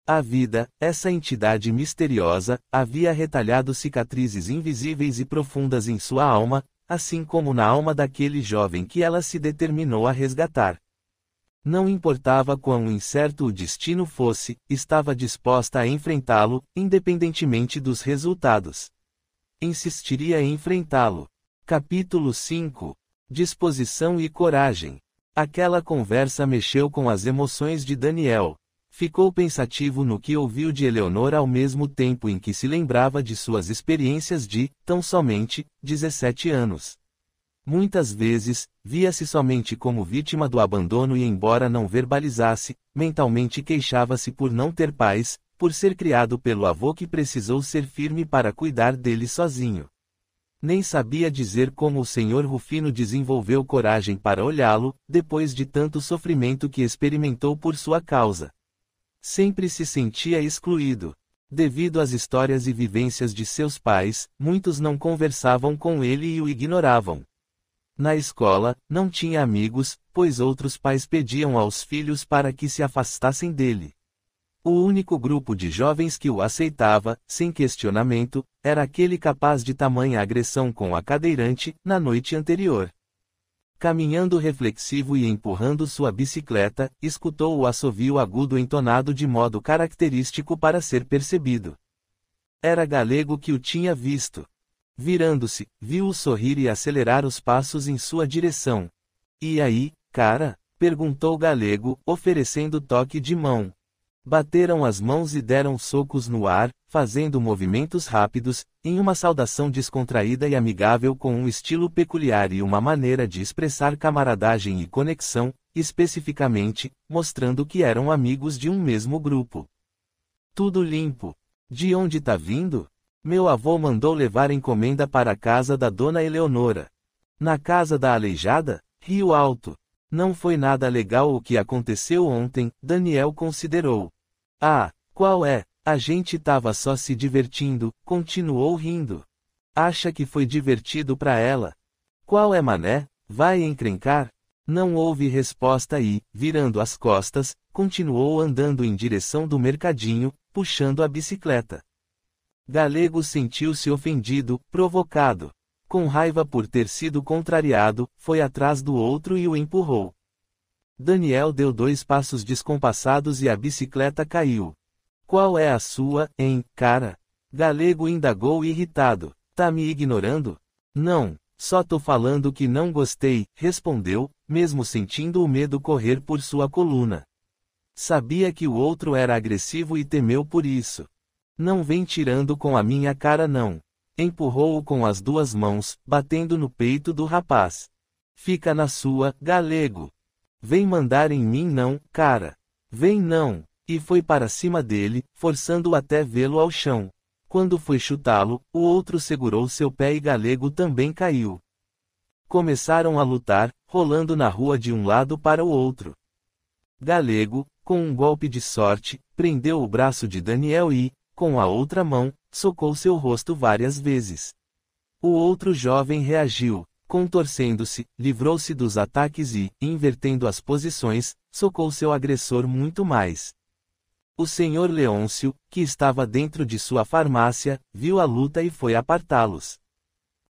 A vida, essa entidade misteriosa, havia retalhado cicatrizes invisíveis e profundas em sua alma, assim como na alma daquele jovem que ela se determinou a resgatar. Não importava quão incerto o destino fosse, estava disposta a enfrentá-lo, independentemente dos resultados. Insistiria em enfrentá-lo. Capítulo 5. Disposição e coragem. Aquela conversa mexeu com as emoções de Daniel. Ficou pensativo no que ouviu de Eleonora ao mesmo tempo em que se lembrava de suas experiências de, tão somente, 17 anos. Muitas vezes, via-se somente como vítima do abandono e, embora não verbalizasse, mentalmente queixava-se por não ter pais, por ser criado pelo avô que precisou ser firme para cuidar dele sozinho. Nem sabia dizer como o Sr. Rufino desenvolveu coragem para olhá-lo, depois de tanto sofrimento que experimentou por sua causa. Sempre se sentia excluído. Devido às histórias e vivências de seus pais, muitos não conversavam com ele e o ignoravam. Na escola, não tinha amigos, pois outros pais pediam aos filhos para que se afastassem dele. O único grupo de jovens que o aceitava, sem questionamento, era aquele capaz de tamanha agressão com a cadeirante, na noite anterior. Caminhando reflexivo e empurrando sua bicicleta, escutou o assovio agudo entonado de modo característico para ser percebido. Era Galego que o tinha visto. Virando-se, viu-o sorrir e acelerar os passos em sua direção. E aí, cara? Perguntou Galego, oferecendo toque de mão. Bateram as mãos e deram socos no ar, fazendo movimentos rápidos, em uma saudação descontraída e amigável com um estilo peculiar e uma maneira de expressar camaradagem e conexão, especificamente, mostrando que eram amigos de um mesmo grupo. Tudo limpo. De onde tá vindo? Meu avô mandou levar encomenda para a casa da dona Eleonora. Na casa da aleijada? Rio Alto. Não foi nada legal o que aconteceu ontem, Daniel considerou. Ah, qual é? A gente tava só se divertindo, continuou rindo. Acha que foi divertido pra ela? Qual é mané? Vai encrencar? Não houve resposta e, virando as costas, continuou andando em direção do mercadinho, puxando a bicicleta. Galego sentiu-se ofendido, provocado. Com raiva por ter sido contrariado, foi atrás do outro e o empurrou. Daniel deu 2 passos descompassados e a bicicleta caiu. Qual é a sua, hein, cara? Galego indagou irritado. Tá me ignorando? Não, só tô falando que não gostei, respondeu, mesmo sentindo o medo correr por sua coluna. Sabia que o outro era agressivo e temeu por isso. Não vem tirando com a minha cara não. Empurrou-o com as 2 mãos, batendo no peito do rapaz. Fica na sua, Galego. Vem mandar em mim não, cara. Vem não. E foi para cima dele, forçando-o até vê-lo ao chão. Quando foi chutá-lo, o outro segurou seu pé e Galego também caiu. Começaram a lutar, rolando na rua de um lado para o outro. Galego, com um golpe de sorte, prendeu o braço de Daniel e, com a outra mão, socou seu rosto várias vezes. O outro jovem reagiu, contorcendo-se, livrou-se dos ataques e, invertendo as posições, socou seu agressor muito mais. O senhor Leôncio, que estava dentro de sua farmácia, viu a luta e foi apartá-los.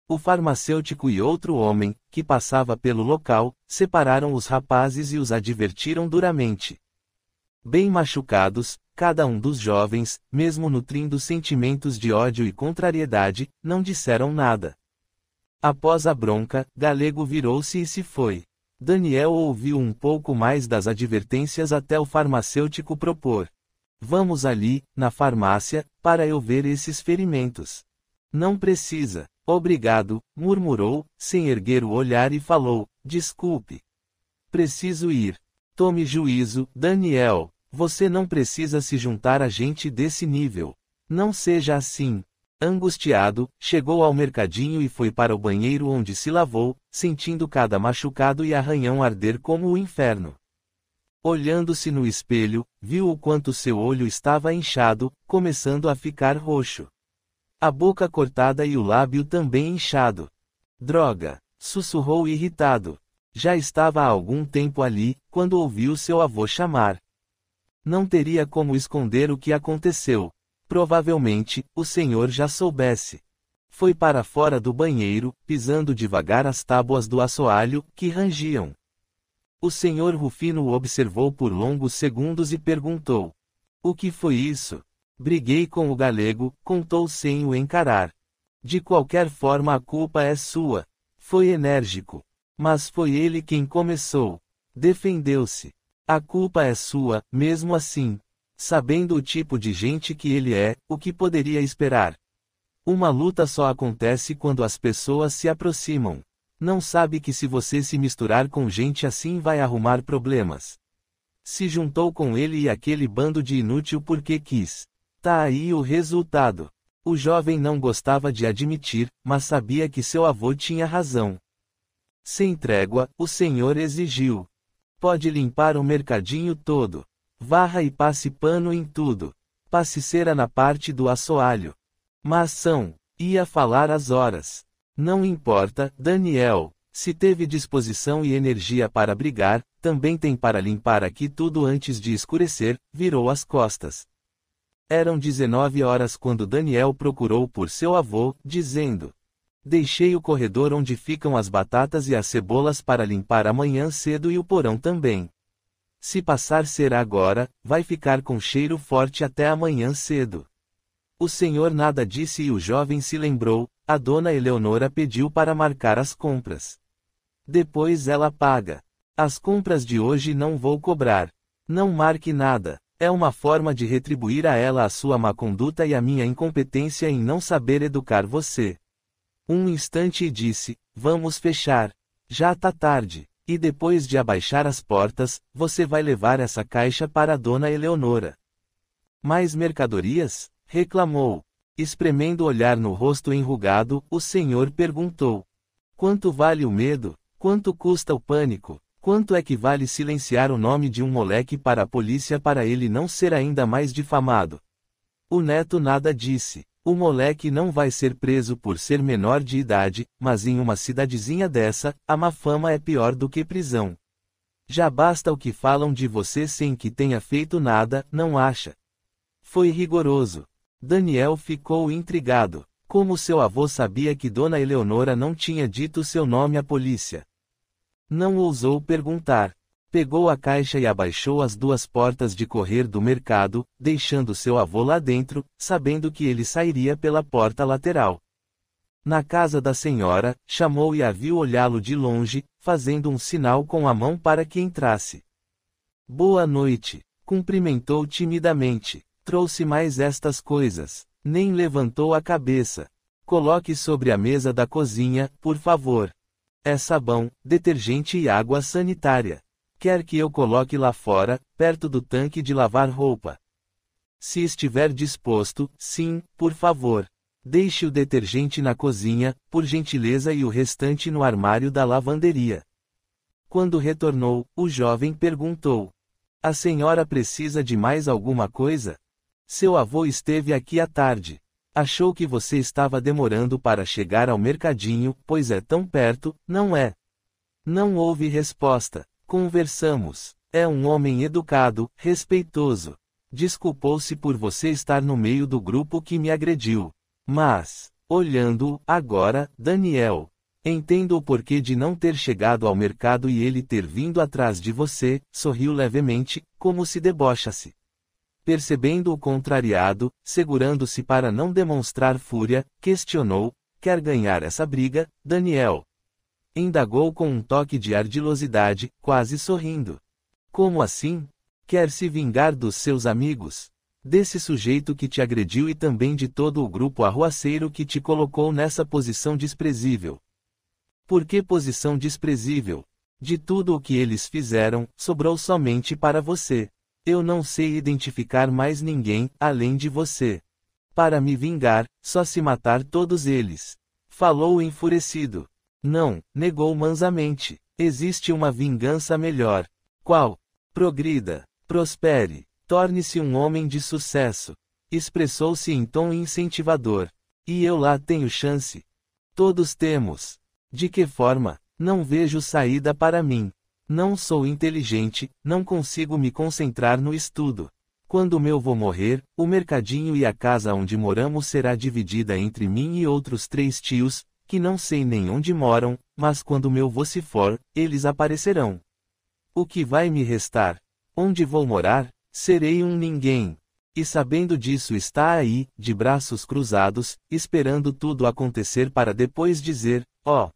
O farmacêutico e outro homem, que passava pelo local, separaram os rapazes e os advertiram duramente. Bem machucados, cada um dos jovens, mesmo nutrindo sentimentos de ódio e contrariedade, não disseram nada. Após a bronca, Galego virou-se e se foi. Daniel ouviu um pouco mais das advertências até o farmacêutico propor. Vamos ali, na farmácia, para eu ver esses ferimentos. Não precisa. Obrigado, murmurou, sem erguer o olhar e falou, desculpe. Preciso ir. Tome juízo, Daniel. Você não precisa se juntar a gente desse nível. Não seja assim. Angustiado, chegou ao mercadinho e foi para o banheiro onde se lavou, sentindo cada machucado e arranhão arder como o inferno. Olhando-se no espelho, viu o quanto seu olho estava inchado, começando a ficar roxo. A boca cortada e o lábio também inchado. Droga! Sussurrou irritado. Já estava há algum tempo ali, quando ouviu seu avô chamar. Não teria como esconder o que aconteceu. Provavelmente, o senhor já soubesse. Foi para fora do banheiro, pisando devagar as tábuas do assoalho, que rangiam. O senhor Rufino o observou por longos segundos e perguntou. O que foi isso? Briguei com o Galego, contou sem o encarar. De qualquer forma a culpa é sua. Foi enérgico. Mas foi ele quem começou. Defendeu-se. A culpa é sua, mesmo assim. Sabendo o tipo de gente que ele é, o que poderia esperar? Uma luta só acontece quando as pessoas se aproximam. Não sabe que se você se misturar com gente assim vai arrumar problemas. Se juntou com ele e aquele bando de inútil porque quis. Tá aí o resultado. O jovem não gostava de admitir, mas sabia que seu avô tinha razão. Sem trégua, o senhor exigiu. Pode limpar o mercadinho todo. Varra e passe pano em tudo. Passe cera na parte do assoalho. Maçã. Ia falar às horas. Não importa, Daniel. Se teve disposição e energia para brigar, também tem para limpar aqui tudo antes de escurecer, virou as costas. Eram 19 horas quando Daniel procurou por seu avô, dizendo: deixei o corredor onde ficam as batatas e as cebolas para limpar amanhã cedo e o porão também. Se passar cera agora, vai ficar com cheiro forte até amanhã cedo. O senhor nada disse e o jovem se lembrou, a dona Eleonora pediu para marcar as compras. Depois ela paga. As compras de hoje não vou cobrar. Não marque nada. É uma forma de retribuir a ela a sua má conduta e a minha incompetência em não saber educar você. Um instante e disse, vamos fechar. Já tá tarde. E depois de abaixar as portas, você vai levar essa caixa para a dona Eleonora. Mais mercadorias? Reclamou. Espremendo o olhar no rosto enrugado, o senhor perguntou. Quanto vale o medo? Quanto custa o pânico? Quanto é que vale silenciar o nome de um moleque para a polícia para ele não ser ainda mais difamado? O neto nada disse. O moleque não vai ser preso por ser menor de idade, mas em uma cidadezinha dessa, a má fama é pior do que prisão. Já basta o que falam de você sem que tenha feito nada, não acha? Foi rigoroso. Daniel ficou intrigado. Como seu avô sabia que Dona Eleonora não tinha dito seu nome à polícia? Não ousou perguntar. Pegou a caixa e abaixou as duas portas de correr do mercado, deixando seu avô lá dentro, sabendo que ele sairia pela porta lateral. Na casa da senhora, chamou e a viu olhá-lo de longe, fazendo um sinal com a mão para que entrasse. Boa noite. Cumprimentou timidamente. Trouxe mais estas coisas. Nem levantou a cabeça. Coloque sobre a mesa da cozinha, por favor. É sabão, detergente e água sanitária. Quer que eu coloque lá fora, perto do tanque de lavar roupa? Se estiver disposto, sim, por favor. Deixe o detergente na cozinha, por gentileza, e o restante no armário da lavanderia. Quando retornou, o jovem perguntou: a senhora precisa de mais alguma coisa? Seu avô esteve aqui à tarde. Achou que você estava demorando para chegar ao mercadinho, pois é tão perto, não é? Não houve resposta. Conversamos. É um homem educado, respeitoso. Desculpou-se por você estar no meio do grupo que me agrediu. Mas, olhando-o, agora, Daniel, entendo o porquê de não ter chegado ao mercado e ele ter vindo atrás de você, sorriu levemente, como se debochasse. Percebendo-o contrariado, segurando-se para não demonstrar fúria, questionou: quer ganhar essa briga, Daniel? Indagou com um toque de ardilosidade, quase sorrindo. Como assim? Quer se vingar dos seus amigos? Desse sujeito que te agrediu e também de todo o grupo arruaceiro que te colocou nessa posição desprezível. Por que posição desprezível? De tudo o que eles fizeram, sobrou somente para você. Eu não sei identificar mais ninguém, além de você. Para me vingar, só se matar todos eles. Falou enfurecido. Não, negou mansamente. Existe uma vingança melhor. Qual? Progrida, prospere, torne-se um homem de sucesso. Expressou-se em tom incentivador. E eu lá tenho chance. Todos temos. De que forma? Não vejo saída para mim. Não sou inteligente, não consigo me concentrar no estudo. Quando meu vô morrer, o mercadinho e a casa onde moramos será dividida entre mim e outros 3 tios, que não sei nem onde moram, mas quando meu vô se for, eles aparecerão. O que vai me restar? Onde vou morar? Serei um ninguém. E sabendo disso está aí, de braços cruzados, esperando tudo acontecer para depois dizer: ó,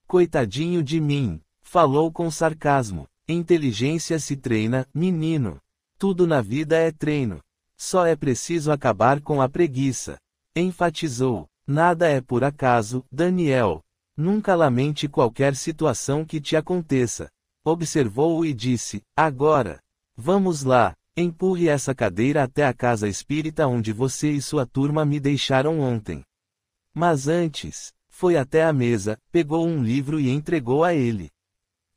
coitadinho de mim. Falou com sarcasmo. Inteligência se treina, menino. Tudo na vida é treino. Só é preciso acabar com a preguiça. Enfatizou. Nada é por acaso, Daniel. Nunca lamente qualquer situação que te aconteça. Observou-o e disse: agora. Vamos lá. Empurre essa cadeira até a casa espírita onde você e sua turma me deixaram ontem. Mas antes, foi até a mesa, pegou um livro e entregou a ele.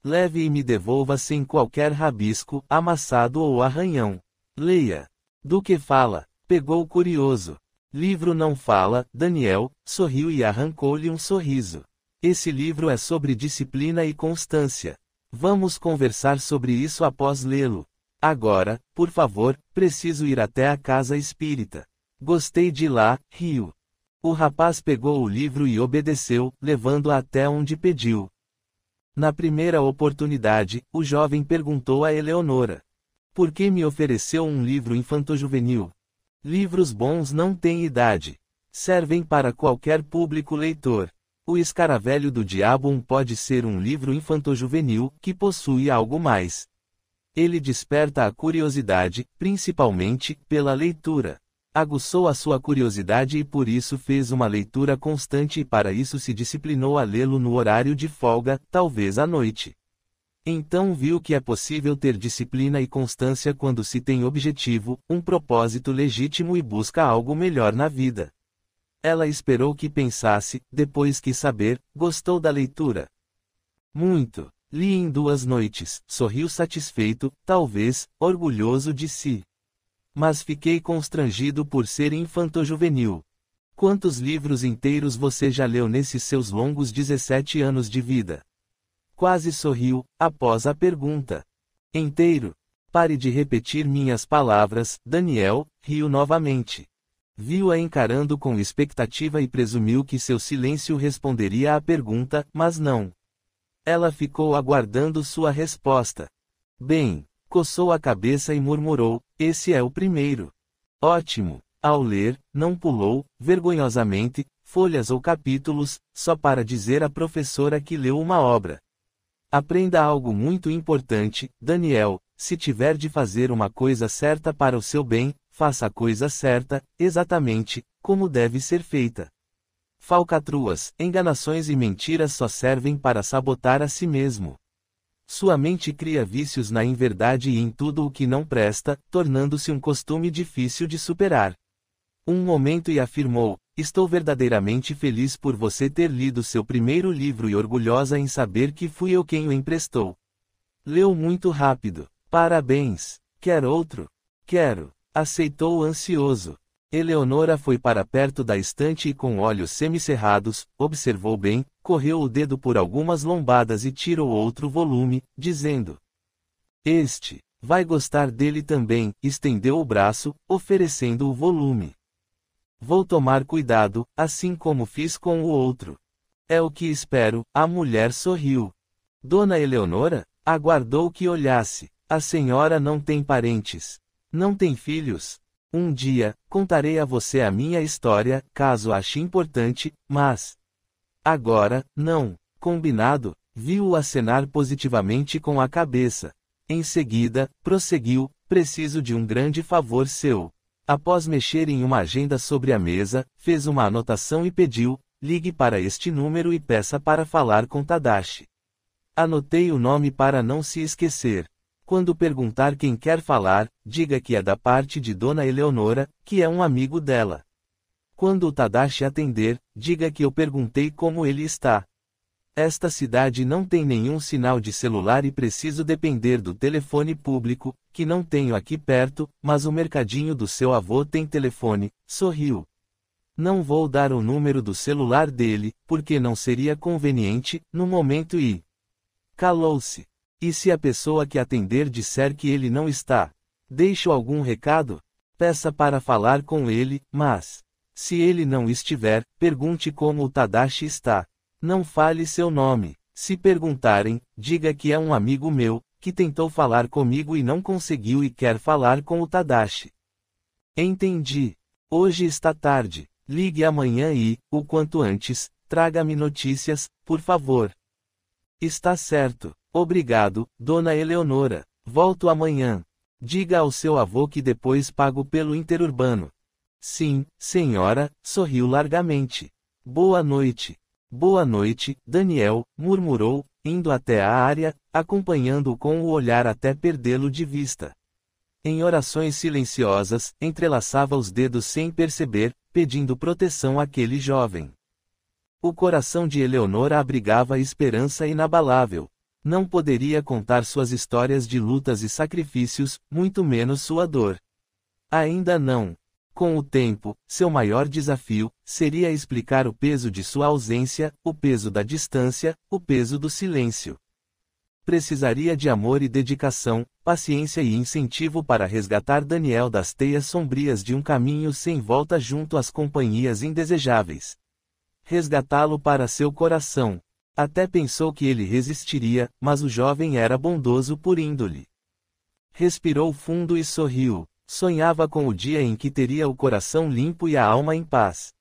Leve e me devolva sem qualquer rabisco, amassado ou arranhão. Leia. Do que fala? Pegou curioso. Livro não fala, Daniel, sorriu e arrancou-lhe um sorriso. Esse livro é sobre disciplina e constância. Vamos conversar sobre isso após lê-lo. Agora, por favor, preciso ir até a casa espírita. Gostei de lá, riu. O rapaz pegou o livro e obedeceu, levando-o até onde pediu. Na primeira oportunidade, o jovem perguntou a Eleonora: por que me ofereceu um livro infanto-juvenil? Livros bons não têm idade. Servem para qualquer público leitor. O Escaravelho do Diabo pode ser um livro infanto-juvenil, que possui algo mais. Ele desperta a curiosidade, principalmente, pela leitura. Aguçou a sua curiosidade e por isso fez uma leitura constante e para isso se disciplinou a lê-lo no horário de folga, talvez à noite. Então viu que é possível ter disciplina e constância quando se tem objetivo, um propósito legítimo e busca algo melhor na vida. Ela esperou que pensasse, depois quis saber, gostou da leitura. Muito. Li em 2 noites, sorriu satisfeito, talvez, orgulhoso de si. Mas fiquei constrangido por ser infanto-juvenil. Quantos livros inteiros você já leu nesses seus longos 17 anos de vida? Quase sorriu, após a pergunta. Inteiro. Pare de repetir minhas palavras, Daniel, riu novamente. Viu-a encarando com expectativa e presumiu que seu silêncio responderia à pergunta, mas não. Ela ficou aguardando sua resposta. Bem, coçou a cabeça e murmurou, esse é o primeiro. Ótimo. Ao ler, não pulou, vergonhosamente, folhas ou capítulos, só para dizer à professora que leu uma obra. Aprenda algo muito importante, Daniel, se tiver de fazer uma coisa certa para o seu bem, faça a coisa certa, exatamente, como deve ser feita. Falcatruas, enganações e mentiras só servem para sabotar a si mesmo. Sua mente cria vícios na inverdade e em tudo o que não presta, tornando-se um costume difícil de superar. Um momento e afirmou, estou verdadeiramente feliz por você ter lido seu primeiro livro e orgulhosa em saber que fui eu quem o emprestou. Leu muito rápido. Parabéns. Quer outro? Quero. Aceitou ansioso. Eleonora foi para perto da estante e com olhos semicerrados, observou bem, correu o dedo por algumas lombadas e tirou outro volume, dizendo: Este, vai gostar dele também, estendeu o braço, oferecendo o volume. Vou tomar cuidado, assim como fiz com o outro. É o que espero, a mulher sorriu. Dona Eleonora? Aguardou que olhasse. A senhora não tem parentes. Não tem filhos? Um dia, contarei a você a minha história, caso ache importante, mas... Agora, não. Combinado? Viu-o acenar positivamente com a cabeça. Em seguida, prosseguiu, preciso de um grande favor seu. Após mexer em uma agenda sobre a mesa, fez uma anotação e pediu, ligue para este número e peça para falar com Tadashi. Anotei o nome para não se esquecer. Quando perguntar quem quer falar, diga que é da parte de Dona Eleonora, que é um amigo dela. Quando o Tadashi atender, diga que eu perguntei como ele está. Esta cidade não tem nenhum sinal de celular e preciso depender do telefone público, que não tenho aqui perto, mas o mercadinho do seu avô tem telefone, sorriu. Não vou dar o número do celular dele, porque não seria conveniente, no momento e... Calou-se. E se a pessoa que atender disser que ele não está? Deixo algum recado? Peça para falar com ele, mas... Se ele não estiver, pergunte como o Tadashi está. Não fale seu nome. Se perguntarem, diga que é um amigo meu, que tentou falar comigo e não conseguiu e quer falar com o Tadashi. Entendi. Hoje está tarde. Ligue amanhã e, o quanto antes, traga-me notícias, por favor. Está certo. Obrigado, Dona Eleonora. Volto amanhã. Diga ao seu avô que depois pago pelo interurbano. Sim, senhora, sorriu largamente. Boa noite. Boa noite, Daniel, murmurou, indo até a área, acompanhando-o com o olhar até perdê-lo de vista. Em orações silenciosas, entrelaçava os dedos sem perceber, pedindo proteção àquele jovem. O coração de Eleonora abrigava esperança inabalável. Não poderia contar suas histórias de lutas e sacrifícios, muito menos sua dor. Ainda não. Com o tempo, seu maior desafio seria explicar o peso de sua ausência, o peso da distância, o peso do silêncio. Precisaria de amor e dedicação, paciência e incentivo para resgatar Daniel das teias sombrias de um caminho sem volta junto às companhias indesejáveis. Resgatá-lo para seu coração. Até pensou que ele resistiria, mas o jovem era bondoso por índole. Respirou fundo e sorriu. Sonhava com o dia em que teria o coração limpo e a alma em paz.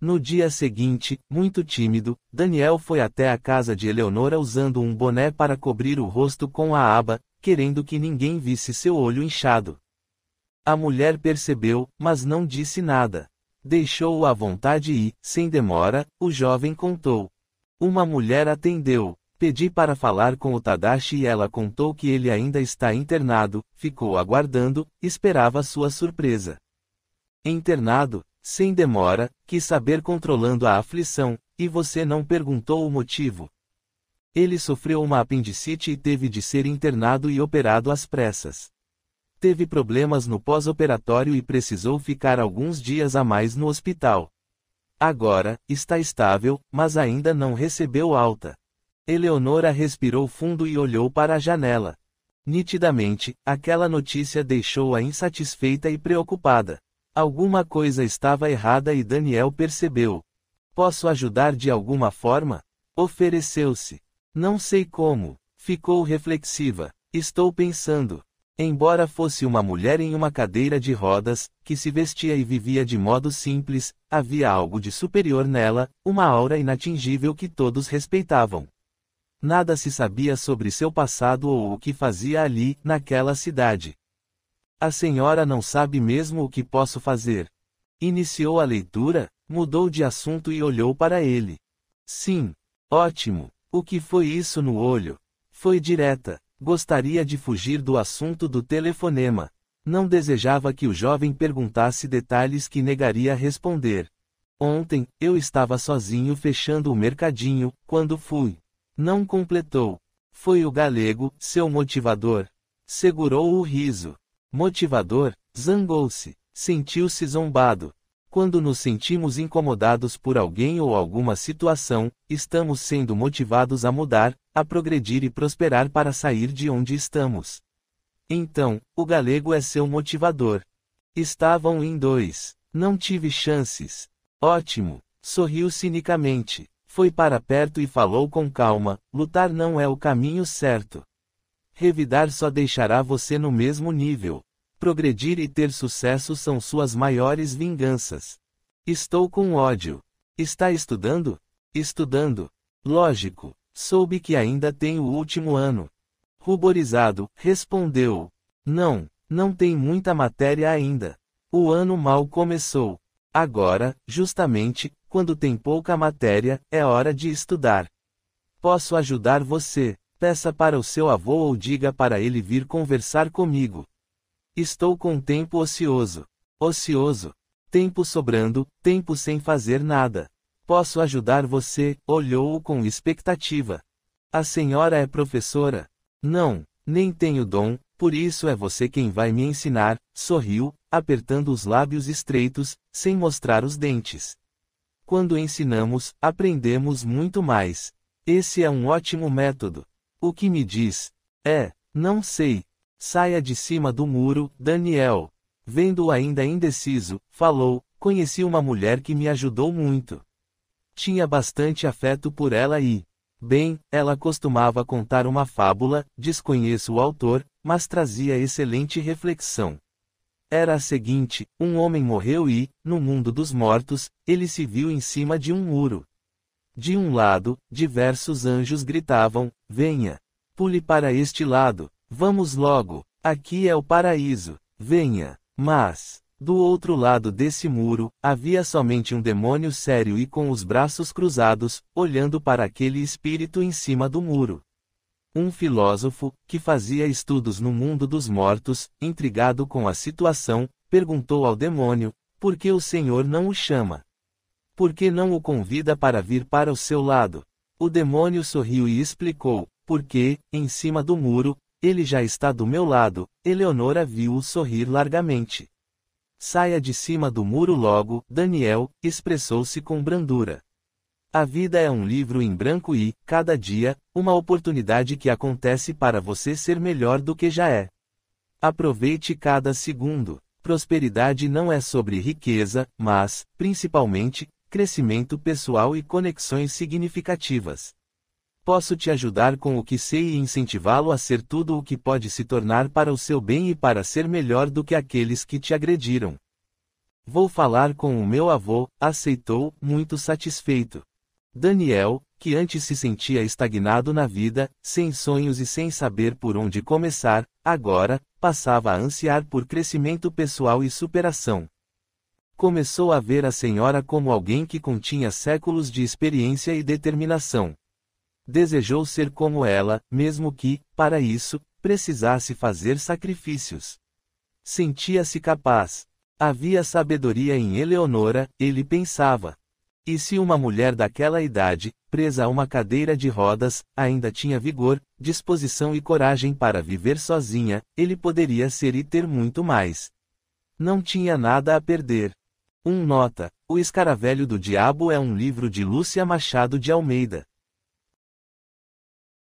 No dia seguinte, muito tímido, Daniel foi até a casa de Eleonora usando um boné para cobrir o rosto com a aba, querendo que ninguém visse seu olho inchado. A mulher percebeu, mas não disse nada. Deixou-o à vontade e, sem demora, o jovem contou. Uma mulher atendeu. Pedi para falar com o Tadashi e ela contou que ele ainda está internado, ficou aguardando, esperava sua surpresa. Internado? Sem demora, quis saber controlando a aflição, e você não perguntou o motivo. Ele sofreu uma apendicite e teve de ser internado e operado às pressas. Teve problemas no pós-operatório e precisou ficar alguns dias a mais no hospital. Agora, está estável, mas ainda não recebeu alta. Eleonora respirou fundo e olhou para a janela. Nitidamente, aquela notícia deixou-a insatisfeita e preocupada. Alguma coisa estava errada e Daniel percebeu. Posso ajudar de alguma forma? Ofereceu-se. Não sei como. Ficou reflexiva. Estou pensando. Embora fosse uma mulher em uma cadeira de rodas, que se vestia e vivia de modo simples, havia algo de superior nela, uma aura inatingível que todos respeitavam. Nada se sabia sobre seu passado ou o que fazia ali, naquela cidade. A senhora não sabe mesmo o que posso fazer. Iniciou a leitura, mudou de assunto e olhou para ele. Sim. Ótimo. O que foi isso no olho? Foi direta. Gostaria de fugir do assunto do telefonema. Não desejava que o jovem perguntasse detalhes que negaria responder. Ontem, eu estava sozinho fechando o mercadinho, quando fui. Não completou. Foi o galego, seu motivador. Segurou o riso. Motivador? Zangou-se. Sentiu-se zombado. Quando nos sentimos incomodados por alguém ou alguma situação, estamos sendo motivados a mudar, a progredir e prosperar para sair de onde estamos. Então, o galego é seu motivador. Estavam em dois. Não tive chances. Ótimo. Sorriu cinicamente. Foi para perto e falou com calma: lutar não é o caminho certo. Revidar só deixará você no mesmo nível. Progredir e ter sucesso são suas maiores vinganças. Estou com ódio. Está estudando? Estudando. Lógico. Soube que ainda tem o último ano. Ruborizado, respondeu. Não tem muita matéria ainda. O ano mal começou. Agora, justamente, quando tem pouca matéria, é hora de estudar. Posso ajudar você. Peça para o seu avô ou diga para ele vir conversar comigo. Estou com tempo ocioso. Ocioso. Tempo sobrando, tempo sem fazer nada. Posso ajudar você? Olhou-o com expectativa. A senhora é professora? Não, nem tenho dom, por isso é você quem vai me ensinar, sorriu, apertando os lábios estreitos, sem mostrar os dentes. Quando ensinamos, aprendemos muito mais. Esse é um ótimo método. O que me diz? Não sei. Saia de cima do muro, Daniel. Vendo-o ainda indeciso, falou: conheci uma mulher que me ajudou muito. Tinha bastante afeto por ela e, bem, ela costumava contar uma fábula, desconheço o autor, mas trazia excelente reflexão. Era a seguinte: um homem morreu e, no mundo dos mortos, ele se viu em cima de um muro. De um lado, diversos anjos gritavam: venha. Pule para este lado. Vamos logo. Aqui é o paraíso. Venha. Mas, do outro lado desse muro, havia somente um demônio sério e com os braços cruzados, olhando para aquele espírito em cima do muro. Um filósofo, que fazia estudos no mundo dos mortos, intrigado com a situação, perguntou ao demônio: por que o Senhor não o chama? Por que não o convida para vir para o seu lado? O demônio sorriu e explicou: porque, em cima do muro, ele já está do meu lado. Eleonora viu-o sorrir largamente. Saia de cima do muro logo, Daniel, expressou-se com brandura. A vida é um livro em branco e, cada dia, uma oportunidade que acontece para você ser melhor do que já é. Aproveite cada segundo. Prosperidade não é sobre riqueza, mas, principalmente, crescimento pessoal e conexões significativas. Posso te ajudar com o que sei e incentivá-lo a ser tudo o que pode se tornar para o seu bem e para ser melhor do que aqueles que te agrediram. Vou falar com o meu avô, aceitou, muito satisfeito. Daniel, que antes se sentia estagnado na vida, sem sonhos e sem saber por onde começar, agora, passava a ansiar por crescimento pessoal e superação. Começou a ver a senhora como alguém que continha séculos de experiência e determinação. Desejou ser como ela, mesmo que, para isso, precisasse fazer sacrifícios. Sentia-se capaz. Havia sabedoria em Eleonora, ele pensava. E se uma mulher daquela idade, presa a uma cadeira de rodas, ainda tinha vigor, disposição e coragem para viver sozinha, ele poderia ser e ter muito mais. Não tinha nada a perder. Nota: O Escaravelho do Diabo é um livro de Lúcia Machado de Almeida.